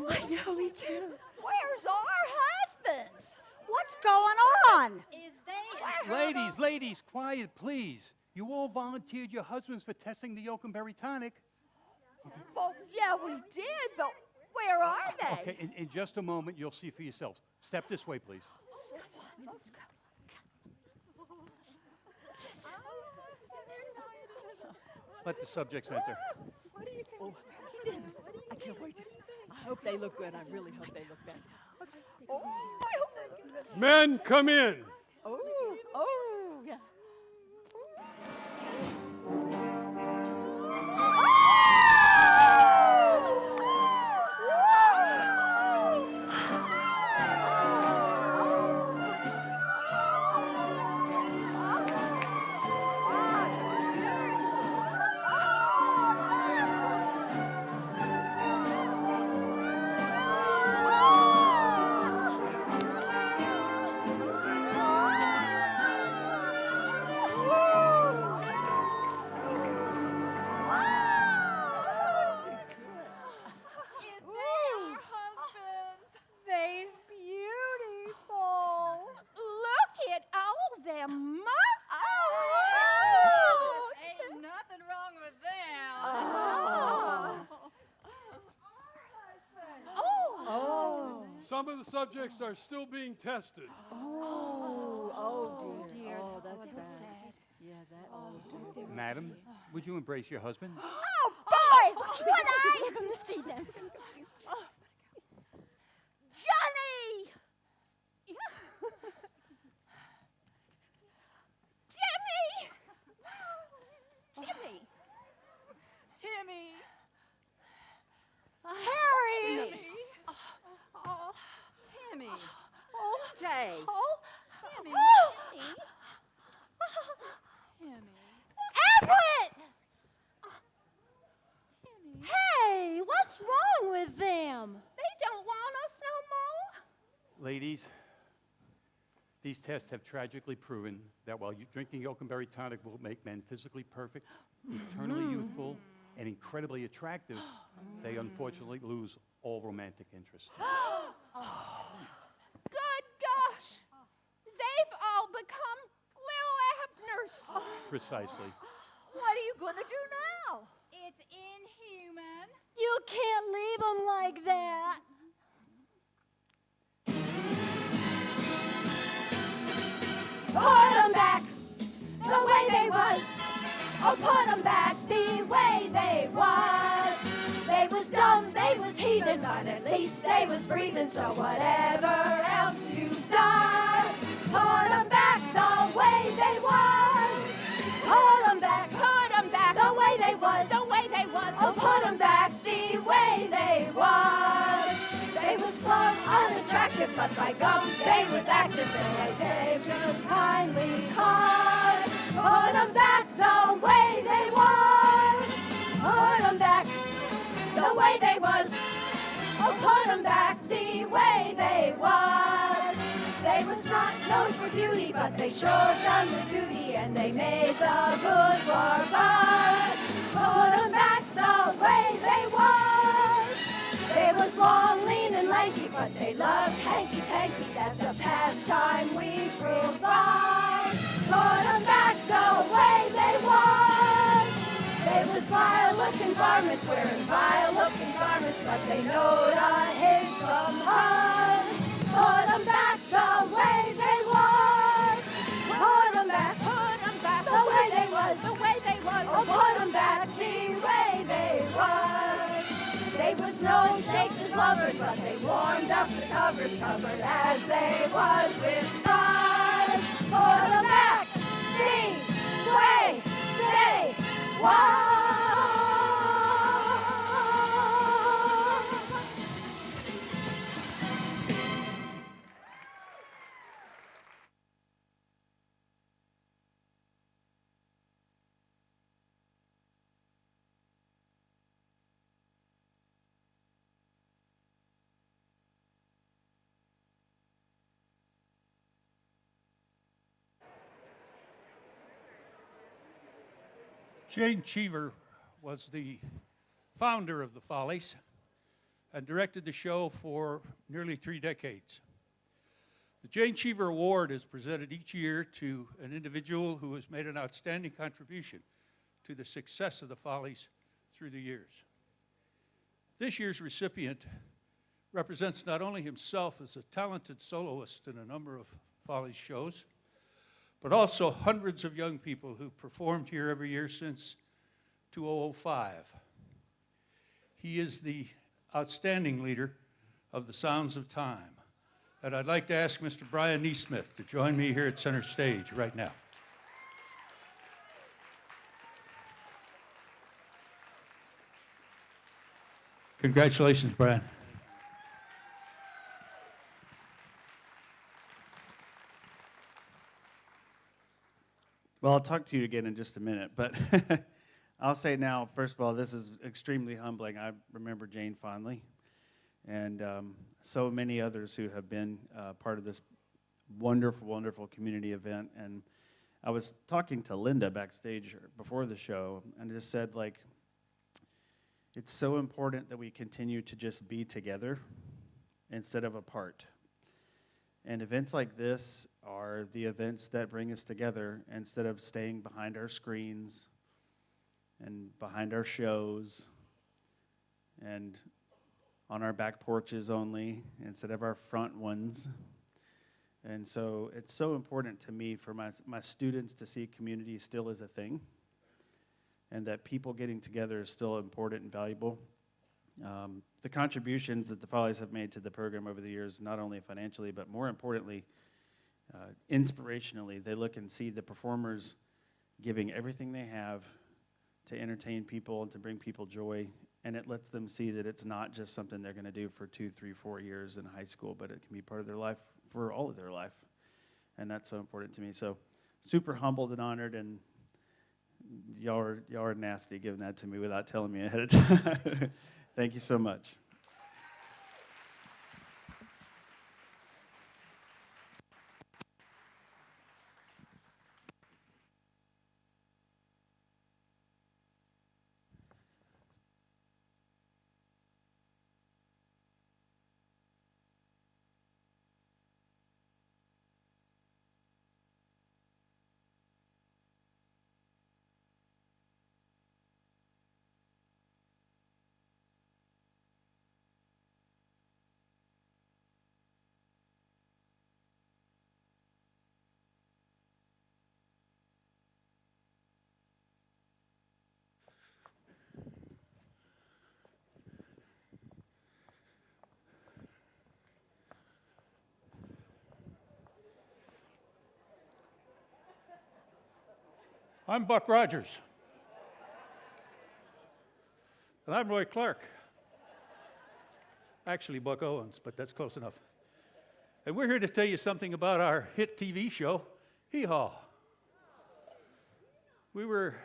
I know, me too. Where's our husbands? What's going on? Ladies, quiet, please. You all volunteered your husbands for testing the Yokenberry tonic. Well, yeah, we did, but where are they? Okay, in just a moment, you'll see for yourselves. Step this way, please. Let's go. Let the subjects enter. I can't wait to see. I hope they look good. I really hope they look good. Men, come in. Oh, yeah. Some of the subjects are still being tested. Oh, dear. Oh, that's sad. Yeah, that. Oh, dear. Madam, would you embrace your husband? Oh, boy! We're going to see them. Johnny! Jimmy! Timmy. Harry! Timmy. Oh, Timmy. Jay! Timmy. Oh. Timmy. Everett! Timmy. Hey, what's wrong with them? They don't want us no more. Ladies, these tests have tragically proven that while drinking Yokenberry tonic will make men physically perfect, eternally youthful, and incredibly attractive, they unfortunately lose all romantic interest. Good gosh. They've all become Lil Abners. Precisely. What are you going to do now? It's inhuman. You can't leave them like that. Put them back the way they was. Oh, put them back the way they was. They was dumb, they was heathen, but at least they was breathing. So whatever else you've done, put them back the way they was. Put them back the way they was. The way they was. Oh, put them back the way they was. They was plumb unattractive, but by gums they was active, and they just kindly cause. Put them back the way they was. Put them back the way they was. Oh, put them back the way they was. They was not known for beauty, but they sure done the duty, and they made the good war buzz. Put them back the way they was. They was long, lean, and lanky, but they loved hanky-panky. That's a pastime we provide. Put them back the way they was. They was vile-looking varmints, wearing vile-looking garments. but they know the haze from us. Put 'em back the way they was. Put 'em back the way they was. Oh, put 'em back the way they was. They was no shakes as lovers, but they warmed up the covers, covered as they was with fun. Put 'em back the way they was. Jane Cheever was the founder of the Follies and directed the show for nearly 3 decades. The Jane Cheever Award is presented each year to an individual who has made an outstanding contribution to the success of the Follies through the years. This year's recipient represents not only himself as a talented soloist in a number of Follies shows, but also hundreds of young people who've performed here every year since 2005. He is the outstanding leader of the Sounds of Time. And I'd like to ask Mr. Brian Neesmith to join me here at center stage right now. Congratulations, Brian. Well, I'll talk to you again in just a minute, but I'll say now, first of all, this is extremely humbling. I remember Jane fondly, and so many others who have been part of this wonderful, wonderful community event. And I was talking to Linda backstage before the show, and just said, like, it's so important that we continue to just be together instead of apart. And events like this are the events that bring us together instead of staying behind our screens and behind our shows and on our back porches only instead of our front ones. And so it's so important to me for my students to see community still as a thing and that people getting together is still important and valuable. The contributions that the Follies have made to the program over the years, not only financially, but more importantly, inspirationally, they look and see the performers giving everything they have to entertain people and to bring people joy, and it lets them see that it's not just something they're going to do for 2, 3, 4 years in high school, but it can be part of their life for all of their life, and that's so important to me. So super humbled and honored, and y'all are nasty giving that to me without telling me ahead of time. Thank you so much. I'm Buck Rogers. And I'm Roy Clark. Actually, Buck Owens, but that's close enough. And we're here to tell you something about our hit TV show, Hee Haw. We were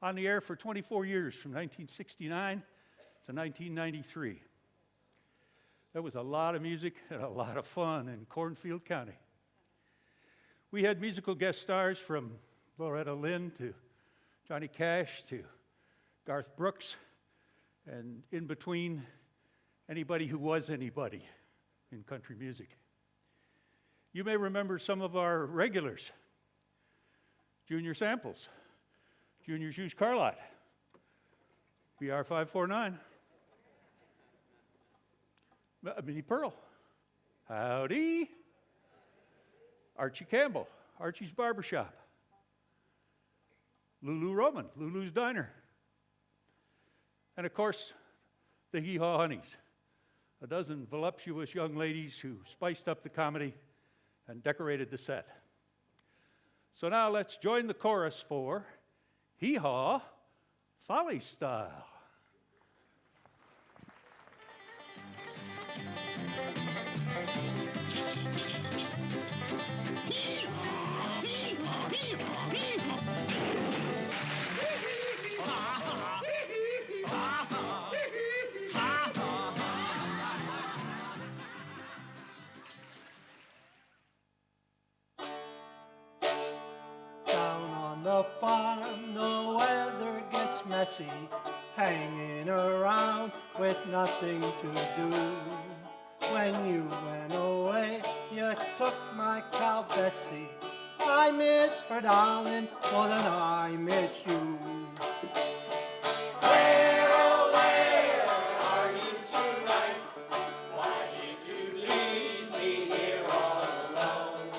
on the air for 24 years, from 1969 to 1993. There was a lot of music and a lot of fun in Cornfield County. We had musical guest stars from Loretta Lynn to Johnny Cash to Garth Brooks, and in between, anybody who was anybody in country music. You may remember some of our regulars. Junior Samples, Junior's Used Car Lot, BR 549, Minnie Pearl. Howdy. Archie Campbell, Archie's Barbershop. Lulu Roman, Lulu's Diner. And of course, the Hee Haw Honeys, a dozen voluptuous young ladies who spiced up the comedy and decorated the set. So now let's join the chorus for Hee Haw Follies Style. The farm, the weather gets messy, hanging around with nothing to do. When you went away, you took my cow Bessie. I miss her, darling, more than I miss you. Where, oh, where are you tonight? Why did you leave me here all alone?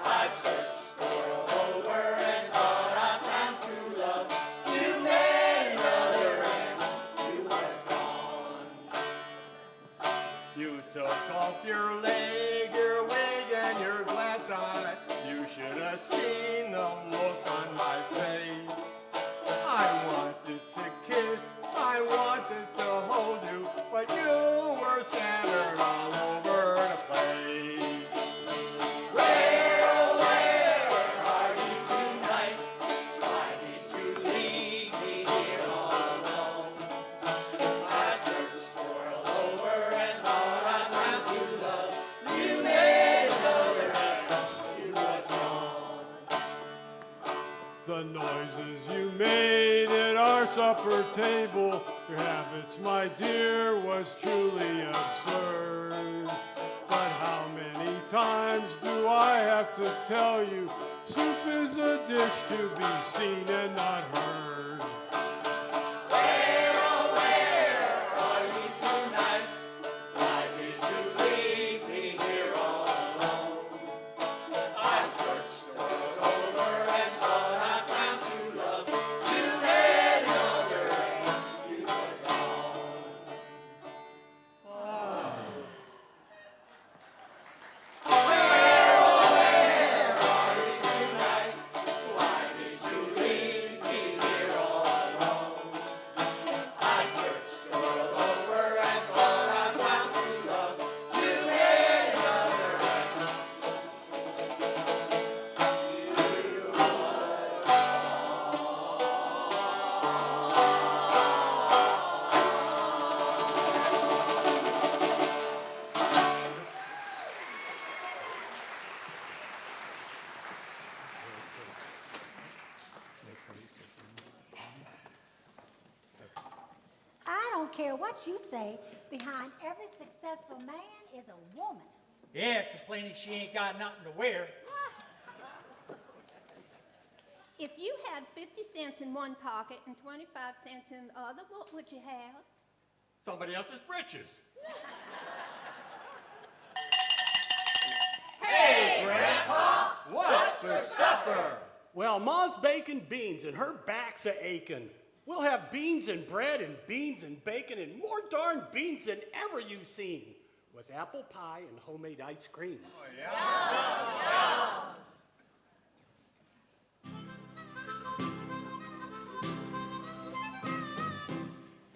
I searched the world over and thought I found true love. You met another and you was gone. You took off your leg, your wig, and your glass eye. You should have seen the look on my face. I wanted to kiss, I wanted to hold you, but you were scattered all over the place. Where, oh, where are you tonight? Why did you leave me here all alone? I searched the world over and thought I found true love. You made another and you was gone. The noises you made at our supper table, your habits, my dear, was truly absurd. But how many times do I have to tell you, soup is a dish to be seen and not heard? Where, oh, where are you tonight? Why did you leave me here all alone? I searched the world over and thought I found true love. You made another and you was gone. Where, oh, where are you tonight? Why did you leave me here all alone? I searched the world over and thought I found true love. You made another and I don't care what you say, behind every successful man is a woman. Yeah, complaining she ain't got nothing to wear. If you had 50 cents in one pocket and 25 cents in the other, what would you have? Somebody else's britches. Hey, Grandpa, what's for supper? Well, Ma's baking beans and her back's a-aching. We'll have beans and bread and beans and bacon and more darn beans than ever you've seen, with apple pie and homemade ice cream.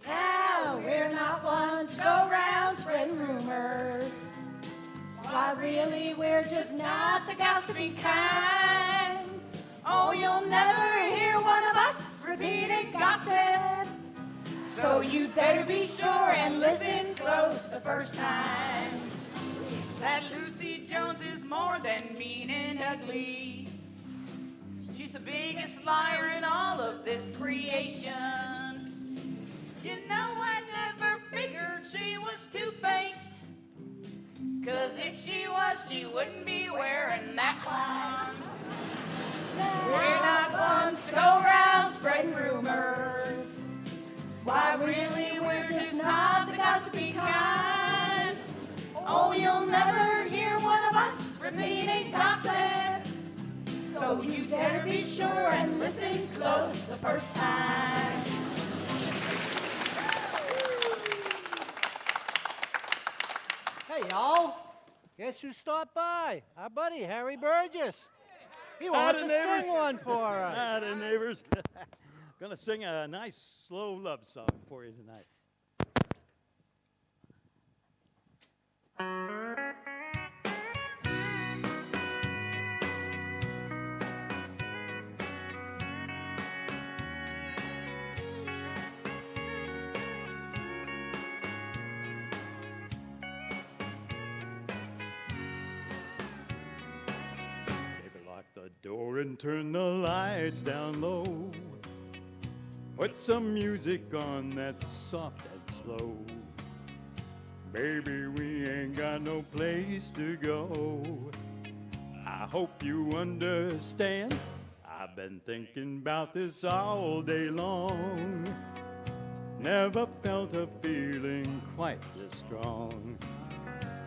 Now, we're not one to go round spreading rumors. Why, really, we're just not the gossipy kind. Oh, you'll never hear one of us repeating gossip. So you'd better be sure and listen close the first time. That Lucy Jones is more than mean and ugly. She's the biggest liar in all of this creation. You know, I never figured she was two-faced. 'Cause if she was, she wouldn't be wearing that clown. We're not ones to go round spreading rumors. Why, really, we're just not the gossipy kind. So you better be sure and listen close the first time. Hey, y'all. Guess who stopped by? Our buddy, Harry Burgess. He wants to sing one for us. Howdy, neighbors. Gonna sing a nice, slow love song for you tonight. The door and turn the lights down low. Put some music on that's soft and slow. Baby, we ain't got no place to go. I hope you understand. I've been thinking about this all day long. Never felt a feeling quite this strong.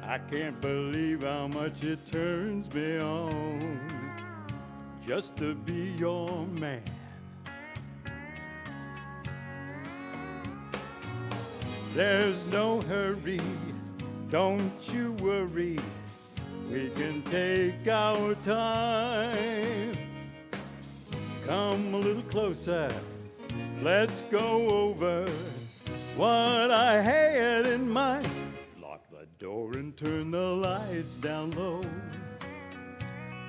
I can't believe how much it turns me on just to be your man. There's no hurry, don't you worry. We can take our time. Come a little closer, let's go over what I had in mind. Lock the door and turn the lights down low.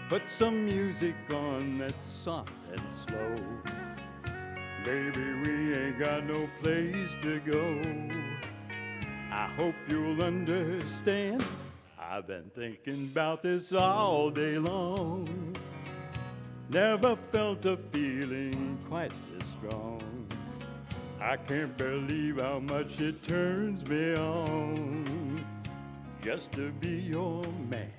Put some music on that's soft and slow. Baby, we ain't got no place to go. I hope you'll understand. I've been thinking about this all day long. Never felt a feeling quite this strong. I can't believe how much it turns me on just to be your man.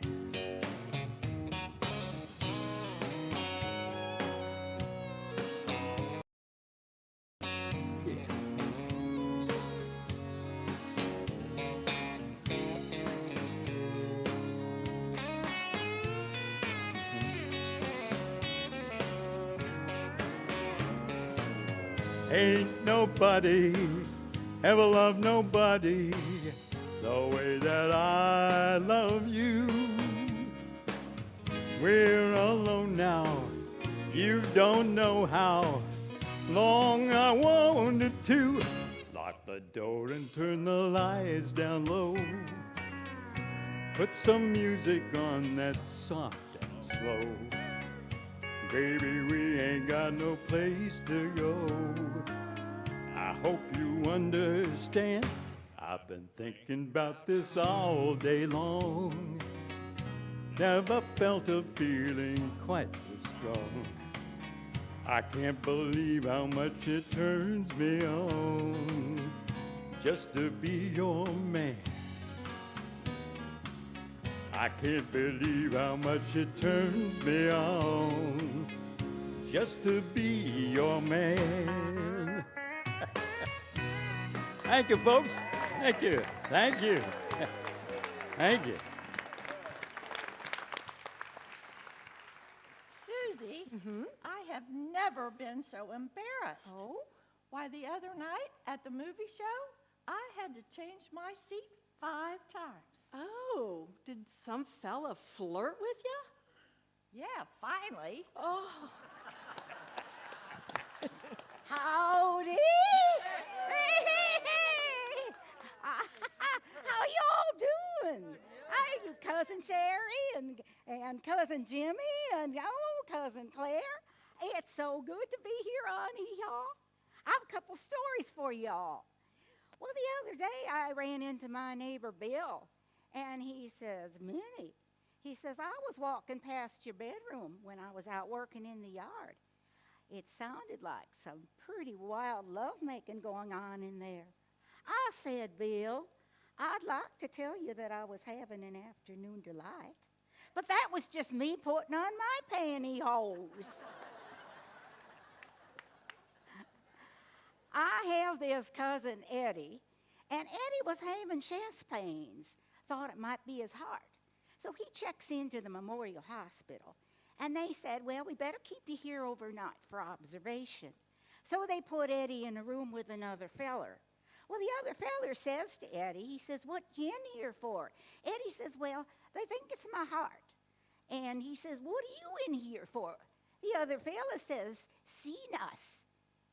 Ain't nobody ever loved nobody the way that I love you. We're alone now, you don't know how long I wanted to. Lock the door and turn the lights down low. Put some music on that's soft and slow. Baby, we ain't got no place to go. I hope you understand. I've been thinking about this all day long. Never felt a feeling quite this strong. I can't believe how much it turns me on just to be your man. I can't believe how much it turns me on just to be your man. Thank you, folks. Thank you. Thank you. Thank you. Susie, I have never been so embarrassed. Oh? Why, the other night at the movie show, I had to change my seat 5 times. Oh, did some fella flirt with you? Yeah, finally. Oh. Howdy! How y'all doing? Hey, Cousin Sherry and Cousin Jimmy and Cousin Claire. It's so good to be here on y'all. I have a couple stories for y'all. Well, the other day I ran into my neighbor Bill, and he says, Minnie, he says, I was walking past your bedroom when I was out working in the yard. It sounded like some pretty wild lovemaking going on in there. I said, Bill, I'd like to tell you that I was having an afternoon delight, but that was just me putting on my pantyhose. I have this cousin Eddie, and Eddie was having chest pains. Thought it might be his heart. So he checks into the Memorial Hospital, And they said, well, we better keep you here overnight for observation. So they put Eddie in a room with another feller. Well, the other feller says to Eddie, he says, what you in here for? Eddie says, well, they think it's my heart. And he says, what are you in here for? The other fella says, seen us.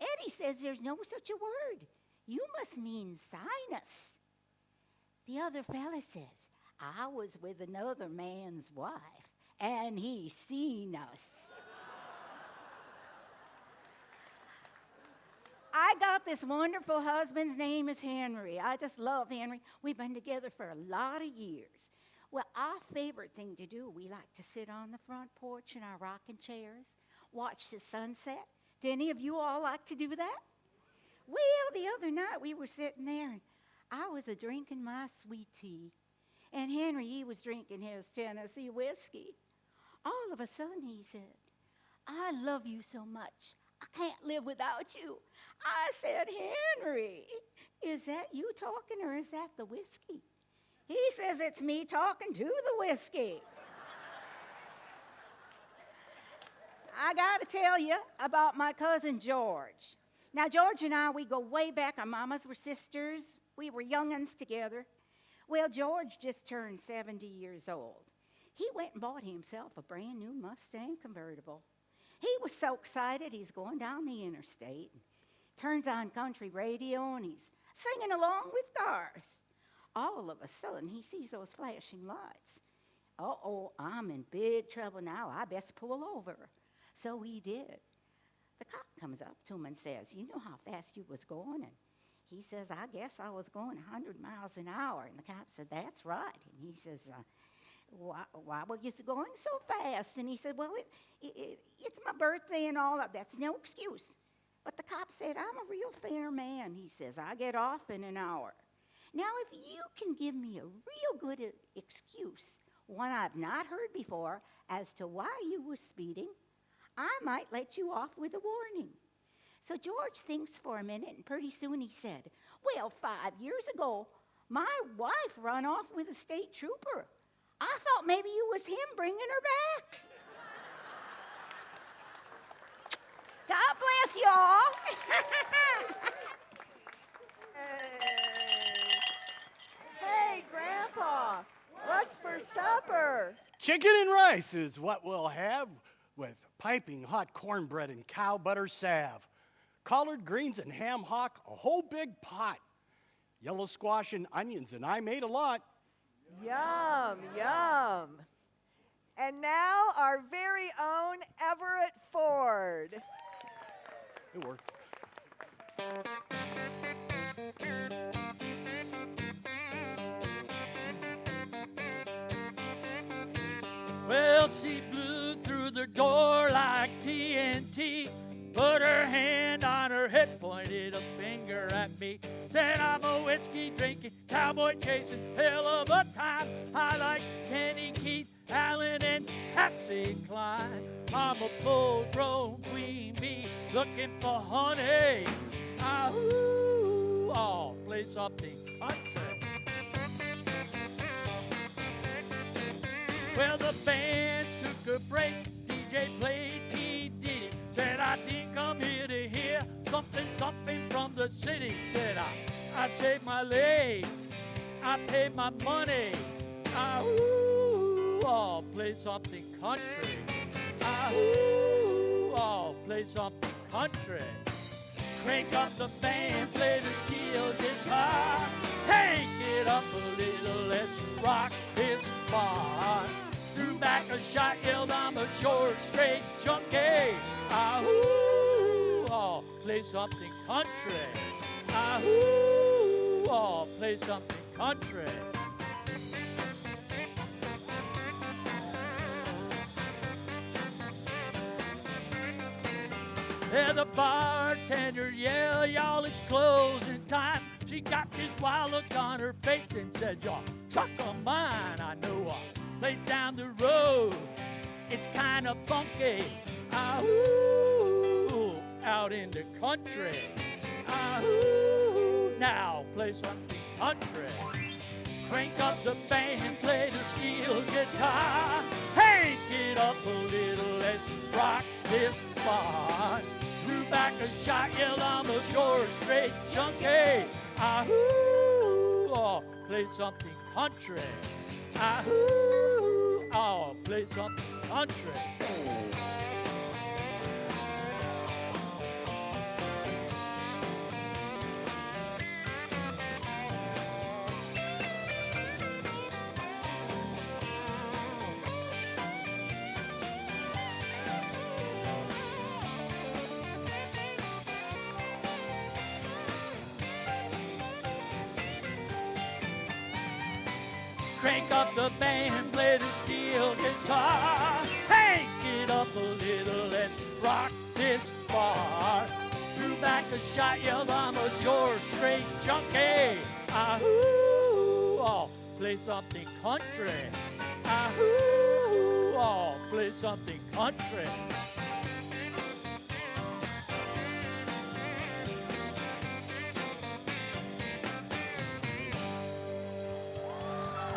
Eddie says, there's no such a word. You must mean sign us. The other fella says, I was with another man's wife, and he seen us. I got this wonderful husband's name is Henry. I just love Henry. We've been together for a lot of years. Well, our favorite thing to do, we like to sit on the front porch in our rocking chairs, watch the sunset. Do any of you all like to do that? Well, the other night we were sitting there, and I was drinking my sweet tea, and Henry, he was drinking his Tennessee whiskey. All of a sudden, he said, I love you so much. I can't live without you. I said, Henry, is that you talking or is that the whiskey? He says, it's me talking to the whiskey. I got to tell you about my cousin George. Now, George and I, we go way back. Our mamas were sisters. We were young'uns together. Well, George just turned 70 years old. He went and bought himself a brand new Mustang convertible. He was so excited, he's going down the interstate. Turns on country radio, and he's singing along with Garth. All of a sudden, he sees those flashing lights. Uh-oh, I'm in big trouble now. I best pull over. So he did. The cop comes up to him and says, you know how fast you was going? And he says, I guess I was going 100 miles an hour. And the cop said, that's right. And he says, why were you going so fast? And he said, well, it's my birthday and all that. That's no excuse. But the cop said, I'm a real fair man. He says, I get off in an hour. Now, if you can give me a real good excuse, one I've not heard before, as to why you was speeding, I might let you off with a warning. So George thinks for a minute, and pretty soon he said, well, 5 years ago, my wife run off with a state trooper. I thought maybe it was him bringing her back. God bless y'all. Hey, Grandpa, what's for supper? Chicken and rice is what we'll have with piping hot cornbread and cow butter salve. Collard greens and ham hock, a whole big pot. Yellow squash and onions, and I made a lot. Yum, yum. And now our very own Everett Ford. It worked. Well, she blew through the door like TNT, put her hand on her hip, pointed a finger at me, said I'm a whiskey drinking, cowboy chasing, hell of a time. I like Kenny, Keith, Allen, and Patsy Cline. I'm a full-grown queen bee looking for honey. Oh, play something country. Well, the band took a break. DJ played P. Diddy. Said I didn't come here to hear something from the city. Said I saved my legs. I paid my money. Oh, play something country. Oh, play something country. Crank up the band, play the steel guitar. Hey, get up a little, let's rock this bar. Threw back a shot, yelled I'm a short, straight junkie. Oh, play something country. Oh, play something country. Yeah, the bartender yelled, y'all, it's closing time. She got this wild look on her face and said, y'all, truck of mine, I know I laid down the road. It's kind of funky. Out in the country. Now play something country. Crank up the band, play the steel guitar. Hey, get up a little. let's rock this bar. Threw back a shot, yelled, I'm a score straight junkie. Ah-hoo, oh, play something country. Ah-hoo, oh, play something country. Crank up the band, play the steel guitar. Crank it up a little, let's rock this bar. Threw back a shot, yelled, I'm a score straight junkie. Ah-hoo, oh, play something country. Ah-hoo, oh, play something country.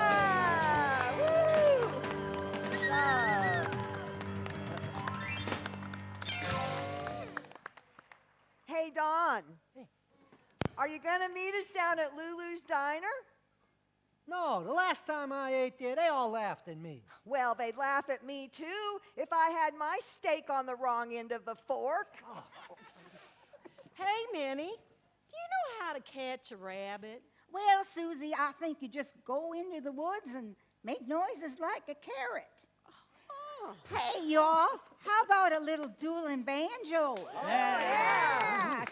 Ah, woo! Love. Hey, Don. Are you going to meet us down at Lulu's Diner? No, the last time I ate there, they all laughed at me. Well, they'd laugh at me too if I had my steak on the wrong end of the fork. Hey, Minnie, do you know how to catch a rabbit? Well, Susie, I think you just go into the woods and make noises like a carrot. Oh. Hey, y'all, how about a little dueling banjos? Yeah.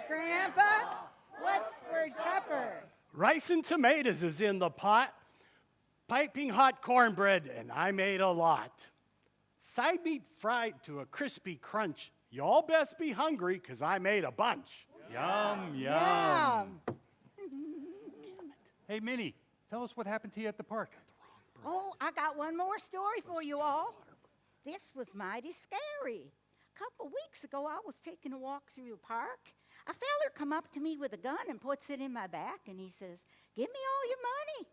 Grandpa, what's for supper? Rice and tomatoes is in the pot. Piping hot cornbread, and I made a lot. Side meat fried to a crispy crunch. Y'all best be hungry, 'cause I made a bunch. Yum, yum. Yum. Hey, Minnie, tell us what happened to you at the park. Oh, I got one more story for you all. This was mighty scary. A couple weeks ago, I was taking a walk through the park. A feller come up to me with a gun and puts it in my back, and he says, "Give me all your money."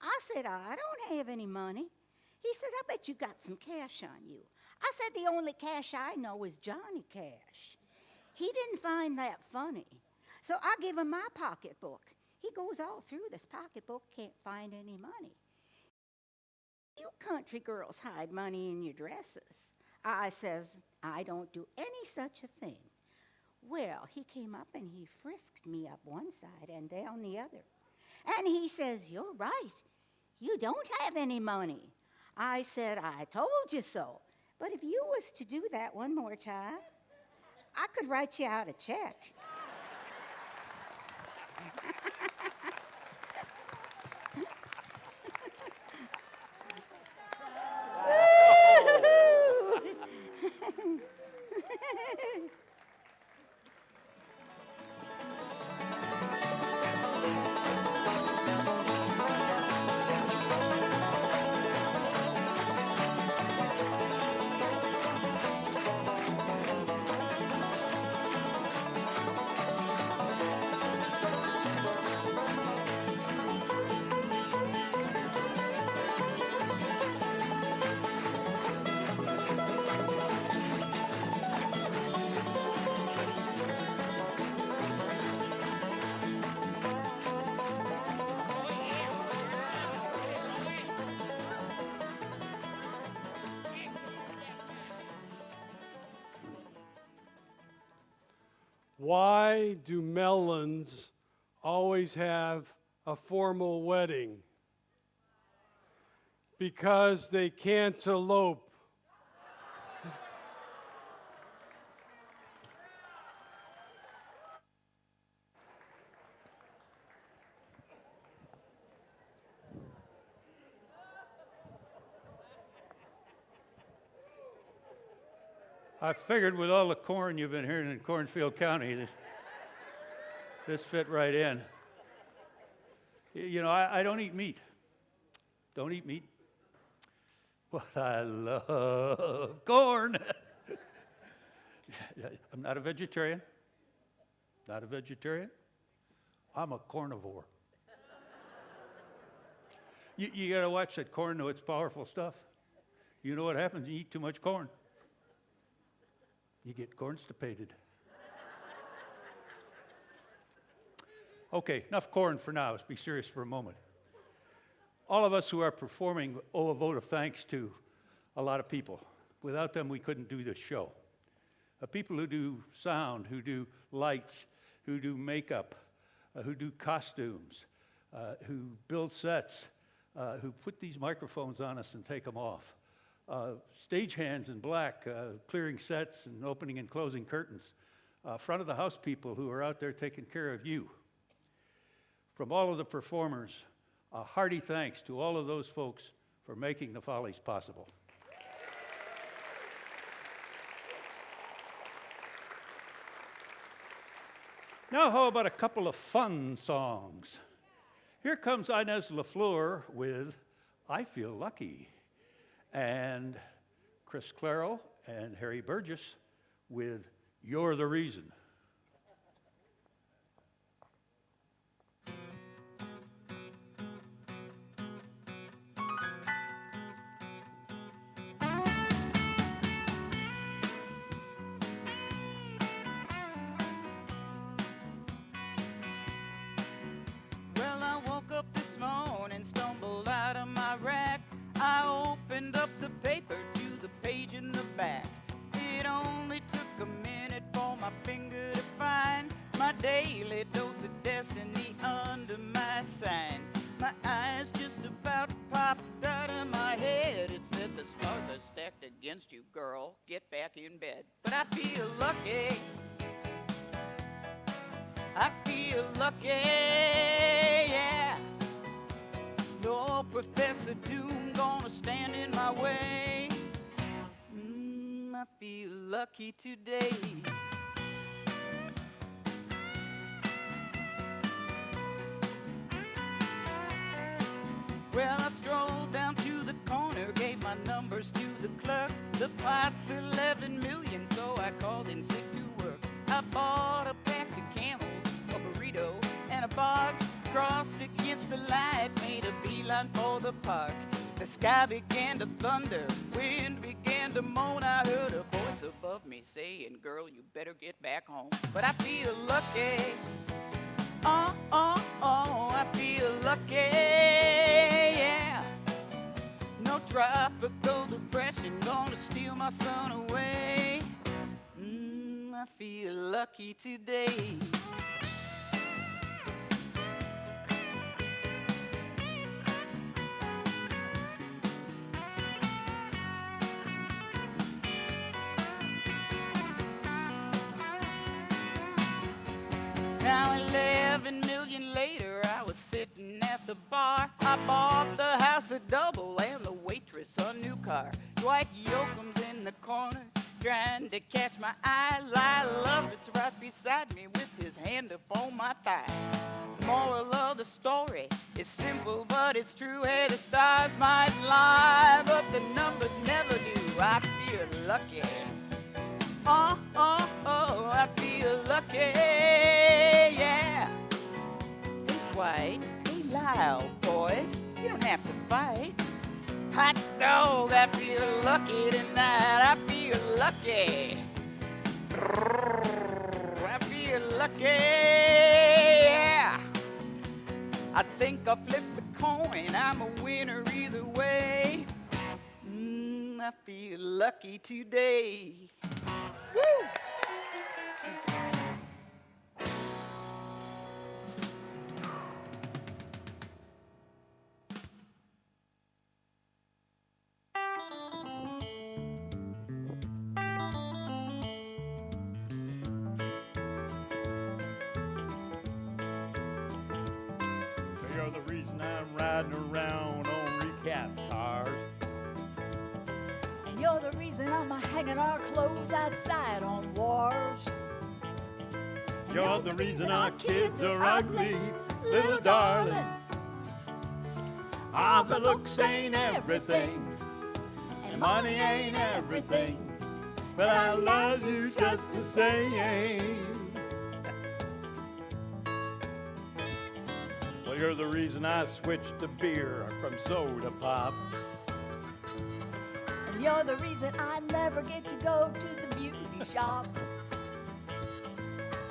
I said, "I don't have any money." He said, "I bet you got some cash on you." I said, "The only cash I know is Johnny Cash." He didn't find that funny. So I give him my pocketbook. He goes all through this pocketbook, can't find any money. You country girls hide money in your dresses. I says, I don't do any such a thing. Well, he came up and he frisked me up one side and down the other. And he says, you're right. You don't have any money. I said, I told you so. But if you was to do that one more time, I could write you out a check. Why do melons always have a formal wedding? Because they can't elope. I figured with all the corn you've been hearing in Cornfield County, this fit right in. You know, I don't eat meat. Don't eat meat. But I love corn. I'm not a vegetarian. Not a vegetarian. I'm a carnivore. You got to watch that corn, though. It's powerful stuff. You know what happens when you eat too much corn? You get constipated. Okay, enough corn for now. Let's be serious for a moment. All of us who are performing owe a vote of thanks to a lot of people. Without them, we couldn't do this show. People who do sound, who do lights, who do makeup, who do costumes, who build sets, who put these microphones on us and take them off. Stagehands in black, clearing sets and opening and closing curtains. Front of the house people who are out there taking care of you. From all of the performers, a hearty thanks to all of those folks for making the Follies possible. Now, how about a couple of fun songs? Here comes Inez LaFleur with I Feel Lucky, and Chris Claro and Harry Burgess with You're the Reason. Well, I woke up this morning, stumbled out of my rack. I opened up the paper to the page in the back. It only took a minute for my finger to find my daily dose of destiny under my sign. My eyes just about popped out of my head. It said the stars are stacked against you, girl. Get back in bed. But I feel lucky. I feel lucky, yeah. No Professor Doom gonna stand in my way. I feel lucky today. Well, I strolled down to the corner, gave my numbers to the clerk. The pot's 11 million, so I called in sick to work. I bought a pack of Camels, a burrito, and a box. Crossed against the light, made a beeline for the park. The sky began to thunder, wind began to moan. I heard a voice above me saying, girl, you better get back home. But I feel lucky. Oh, oh, oh, I feel lucky, yeah. No tropical depression gonna steal my son away. I feel lucky today. Now 11 million later, I was sitting at the bar. I bought the house a double and the waitress a new car. Dwight Yoakam's in the corner, trying to catch my eye. I love it's right beside me with his hand upon my thigh. Moral of the story is simple, but it's true. Hey, the stars might lie, but the numbers never do. I feel lucky. Oh, oh, oh, I feel lucky, yeah. Hey, Dwight, hey, loud, boys. You don't have to fight. Hot dog, I feel lucky tonight. I feel lucky. I feel lucky, yeah. I think I'll flip the coin. I'm a winner either way. I feel lucky today. Woo! You're the reason I'm riding around on recap cars. And you're the reason I'm hanging our clothes outside on wharves. And You're the reason our kids are ugly, little darling. Ah, but looks ain't everything, and money ain't everything, but I love you just the same. Well, you're the reason I switched to beer from soda pop. And you're the reason I never get to go to the beauty shop.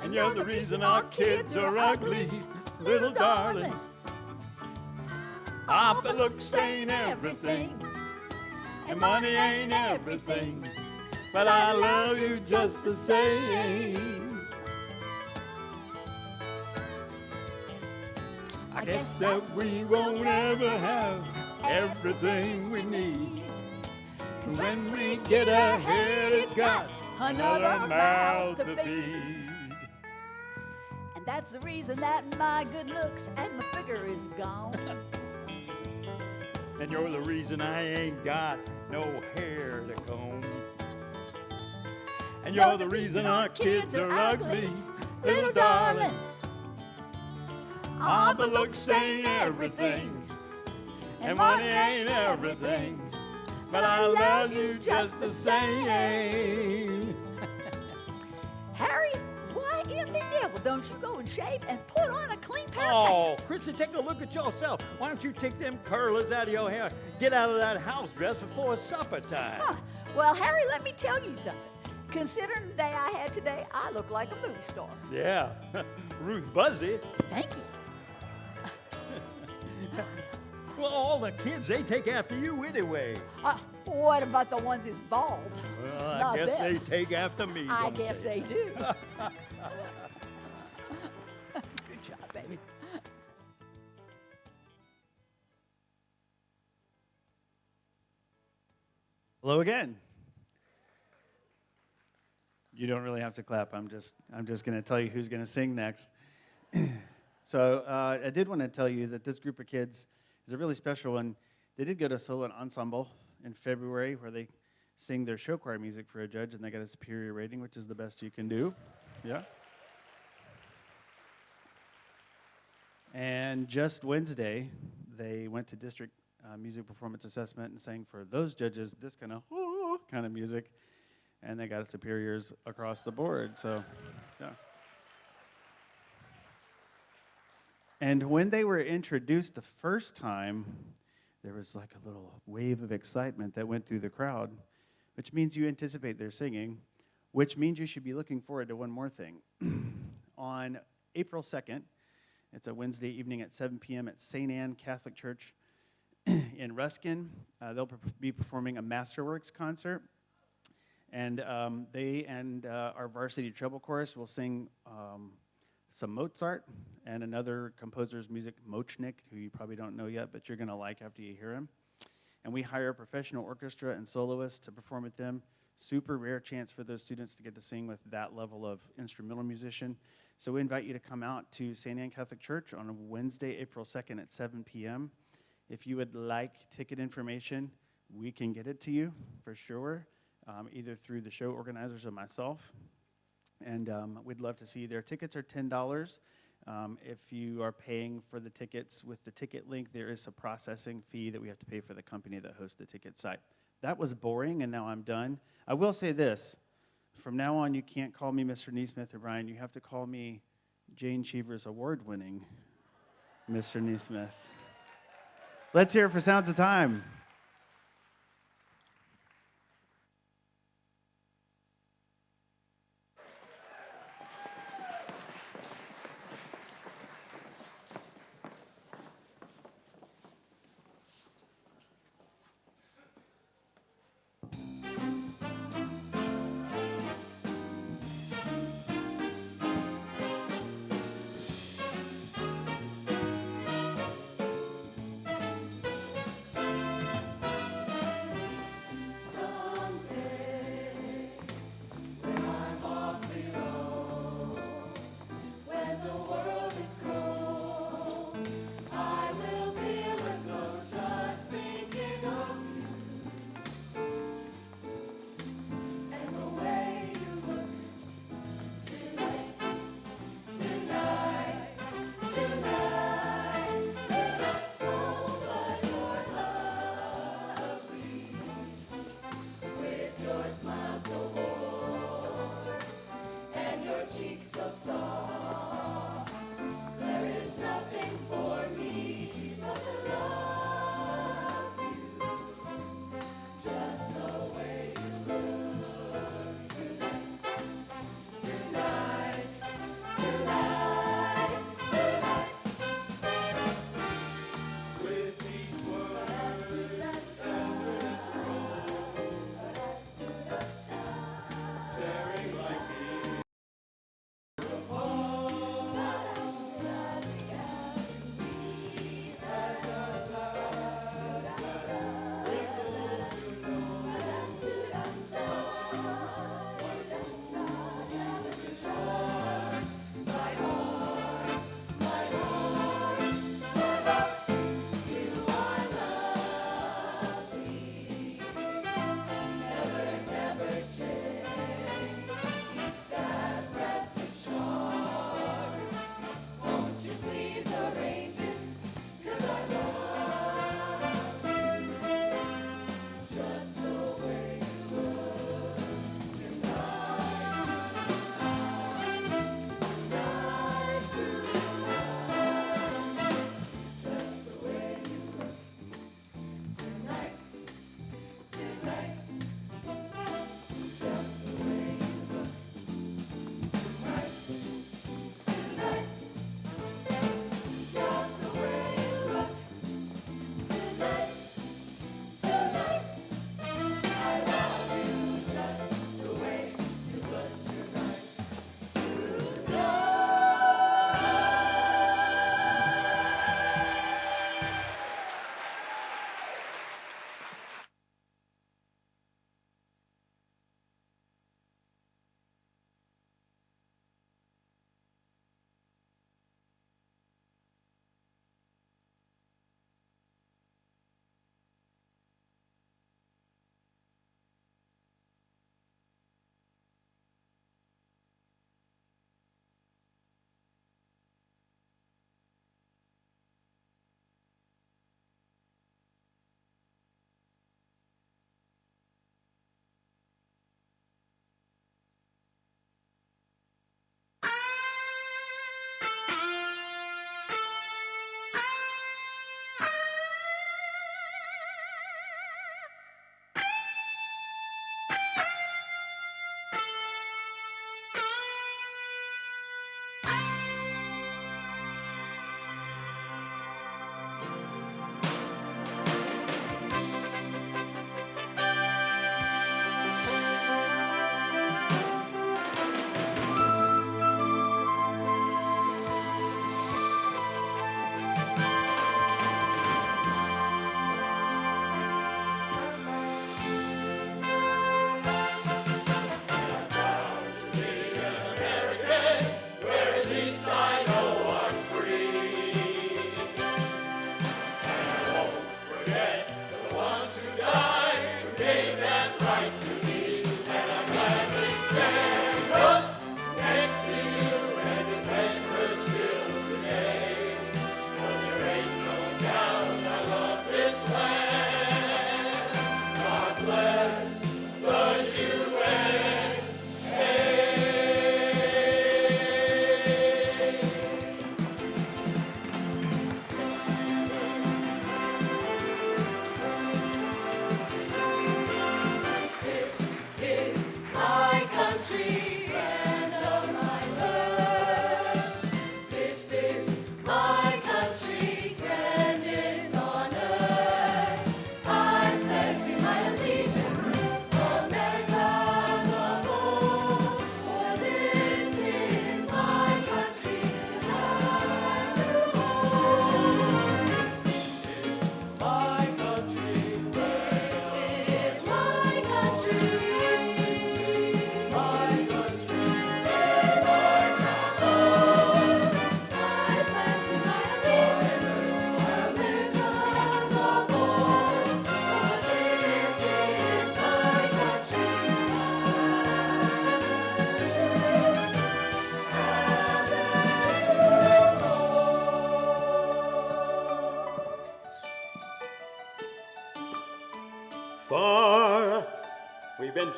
And you're the reason our kids are ugly, little darling. Ah, but looks ain't everything, and money ain't everything, but I love you just the same. I guess that we won't ever have everything we need. When we get ahead, it's got another mouth to feed. And that's the reason that my good looks and my figure is gone. And you're the reason I ain't got no hair to comb. And you're the reason our kids are ugly, little darling. Ah, but looks ain't everything, and money ain't everything, but I love you just the same. Harry, why in the devil don't you go and shave and put on a clean pair of Oh, pants? Chrissy, take a look at yourself. Why don't you take them curlers out of your hair? Get out of that house dress before supper time. Huh. Well, Harry, let me tell you something. Considering the day I had today, I look like a movie star. Yeah, Ruth Buzzy. Thank you. Well, all the kids, they take after you anyway. What about the ones that's bald? Well, I Not guess them. they take after me. I don't guess they do. Good job, baby. Hello again. You don't really have to clap. I'm just going to tell you who's going to sing next. So I did want to tell you that this group of kids is a really special one. They did go to solo ensemble in February where they sing their show choir music for a judge, and they got a superior rating, which is the best you can do. Yeah. And just Wednesday, they went to district music performance assessment and sang for those judges this kind of music, and they got superiors across the board. So, yeah. And when they were introduced the first time, there was like a little wave of excitement that went through the crowd, which means you anticipate their singing, which means you should be looking forward to one more thing. On April 2nd, it's a Wednesday evening at 7 p.m. at St. Anne Catholic Church in Ruskin. They'll be performing a Masterworks concert. And they and our varsity treble chorus will sing some Mozart and another composer's music, Mochnik, who you probably don't know yet, but you're going to like after you hear him. And we hire a professional orchestra and soloists to perform with them. Super rare chance for those students to get to sing with that level of instrumental musician. So we invite you to come out to St. Anne Catholic Church on Wednesday, April 2nd at 7 p.m. If you would like ticket information, we can get it to you for sure, either through the show organizers or myself. And we'd love to see you there. Tickets are $10. If you are paying for the tickets with the ticket link, there is a processing fee that we have to pay for the company that hosts the ticket site. That was boring, and now I'm done. I will say this. From now on, you can't call me Mr. Neesmith or Brian. You have to call me Jane Cheever's award-winning Mr. Neesmith. Let's hear it for Sounds of Time.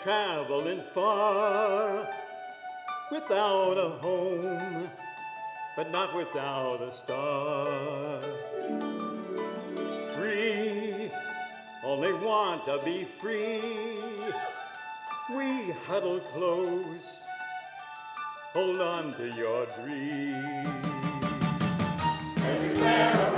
traveling far without a home, but not without a star. Free, only want to be free. We huddle close, hold on to your dreams. Anywhere